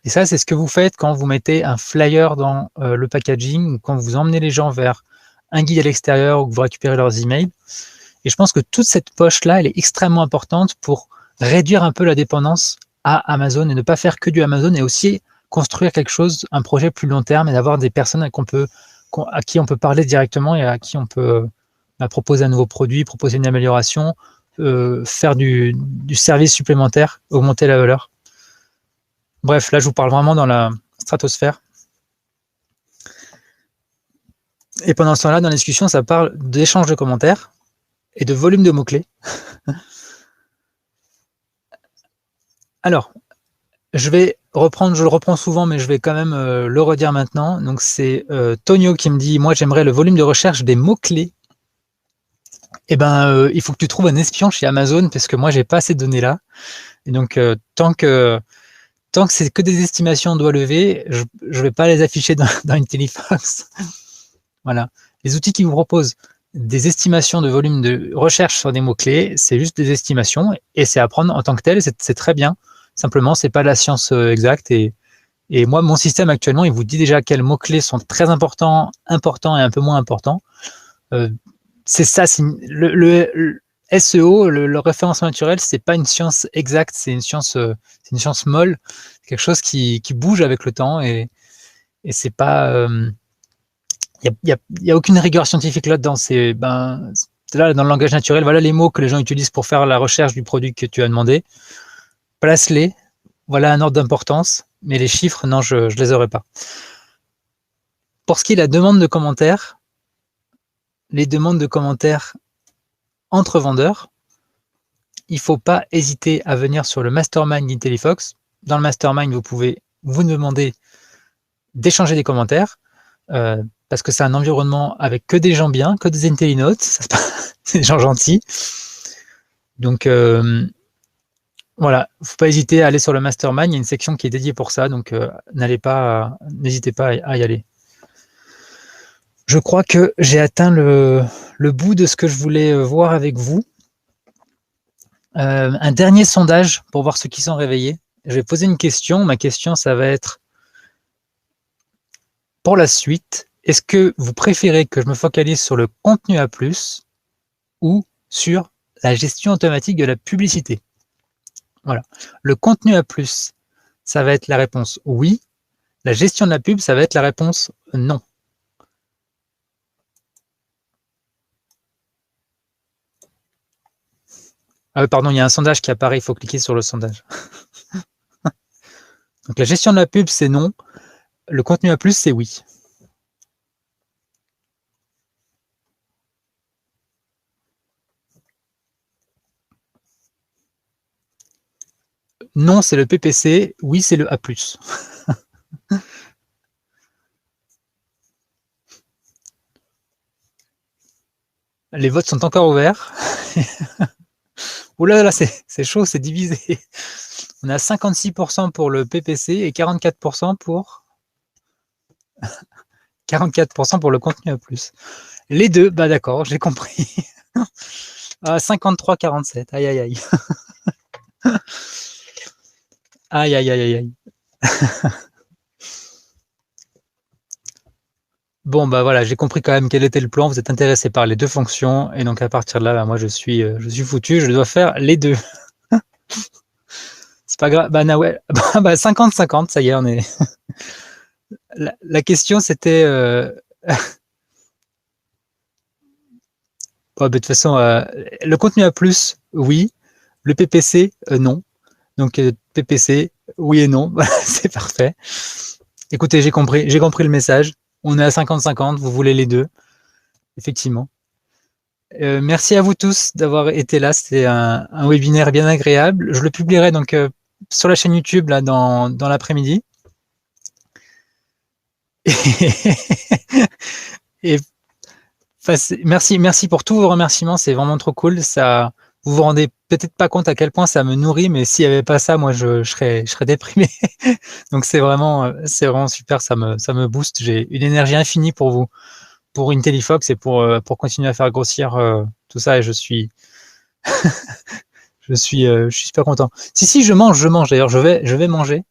Et ça, c'est ce que vous faites quand vous mettez un flyer dans le packaging ou quand vous emmenez les gens vers un guide à l'extérieur ou que vous récupérez leurs emails. Et je pense que toute cette poche-là, elle est extrêmement importante pour réduire un peu la dépendance à Amazon et ne pas faire que du Amazon et aussi construire quelque chose, un projet plus long terme et d'avoir des personnes à qui on peut parler directement et à qui on peut proposer un nouveau produit, proposer une amélioration, faire du service supplémentaire, augmenter la valeur. Bref, là, je vous parle vraiment dans la stratosphère. Et pendant ce temps-là, dans la discussion, ça parle d'échange de commentaires et de volume de mots-clés. Alors, je vais reprendre, je le reprends souvent, mais je vais quand même le redire maintenant. Donc, c'est Tonio qui me dit « Moi, j'aimerais le volume de recherche des mots-clés. » Eh ben, il faut que tu trouves un espion chez Amazon parce que moi, j'ai pas assez de données là. Et donc, tant que c'est que des estimations doigts levés, je ne vais pas les afficher dans IntelliFox. Voilà. Les outils qui vous proposent des estimations de volume de recherche sur des mots-clés, c'est juste des estimations et c'est à prendre en tant que tel, c'est très bien. Simplement, c'est pas de la science exacte et moi, mon système actuellement, il vous dit déjà quels mots-clés sont très importants et un peu moins importants. C'est ça, le SEO, le référencement naturel, c'est pas une science exacte, c'est une science molle, quelque chose qui bouge avec le temps et c'est pas, il y a aucune rigueur scientifique là-dedans. C'est là dans le langage naturel, voilà les mots que les gens utilisent pour faire la recherche du produit que tu as demandé. Place-les, voilà un ordre d'importance, mais les chiffres, non, je les aurais pas. Pour ce qui est de la demande de commentaires, les demandes de commentaires entre vendeurs, il ne faut pas hésiter à venir sur le mastermind d'IntelliFox. Dans le mastermind, vous pouvez vous demander d'échanger des commentaires parce que c'est un environnement avec que des gens bien, que des intellinotes, c'est des gens gentils. Donc voilà, il ne faut pas hésiter à aller sur le mastermind, il y a une section qui est dédiée pour ça, donc n'hésitez pas à y aller. Je crois que j'ai atteint le bout de ce que je voulais voir avec vous. Un dernier sondage pour voir ceux qui sont réveillés. Je vais poser une question. Ma question, ça va être pour la suite. Est-ce que vous préférez que je me focalise sur le contenu A+, ou sur la gestion automatique de la publicité? Voilà. Le contenu A+, ça va être la réponse oui. La gestion de la pub, ça va être la réponse non. Ah, pardon, il y a un sondage qui apparaît, il faut cliquer sur le sondage. Donc la gestion de la pub, c'est non. Le contenu à plus, c'est oui. Non, c'est le PPC. Oui, c'est le A+. Les votes sont encore ouverts. Ouh là là, c'est chaud, c'est divisé. On a 56% pour le PPC et 44% pour 44% pour le contenu à plus. Les deux, bah d'accord, j'ai compris. 53-47, aïe aïe aïe. Aïe aïe aïe aïe. Bon, bah voilà, j'ai compris quand même quel était le plan. Vous êtes intéressé par les deux fonctions. Et donc, à partir de là, bah, moi, je suis foutu. Je dois faire les deux. C'est pas grave. Bah, Nawel, bah, 50-50, ça y est, on est. La question, c'était. Bah, de toute façon, le contenu à plus, oui. Le PPC, non. Donc, PPC, oui et non. C'est parfait. Écoutez, j'ai compris le message. On est à 50-50, vous voulez les deux. Effectivement. Merci à vous tous d'avoir été là. C'était un webinaire bien agréable. Je le publierai donc sur la chaîne YouTube là, dans l'après-midi. Et merci pour tous vos remerciements. C'est vraiment trop cool. Ça, vous vous rendez peut-être pas compte à quel point ça me nourrit, mais s'il n'y avait pas ça, moi, je serais déprimé. Donc c'est vraiment super. Ça me booste. J'ai une énergie infinie pour vous, pour IntelliFox et pour continuer à faire grossir tout ça. Et je suis super content. Si, je mange d'ailleurs, je vais manger.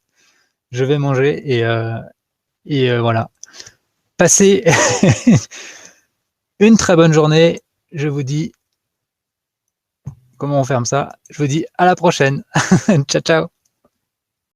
Et voilà. Passez une très bonne journée. Je vous dis, comment on ferme ça? Je vous dis à la prochaine. Ciao, ciao.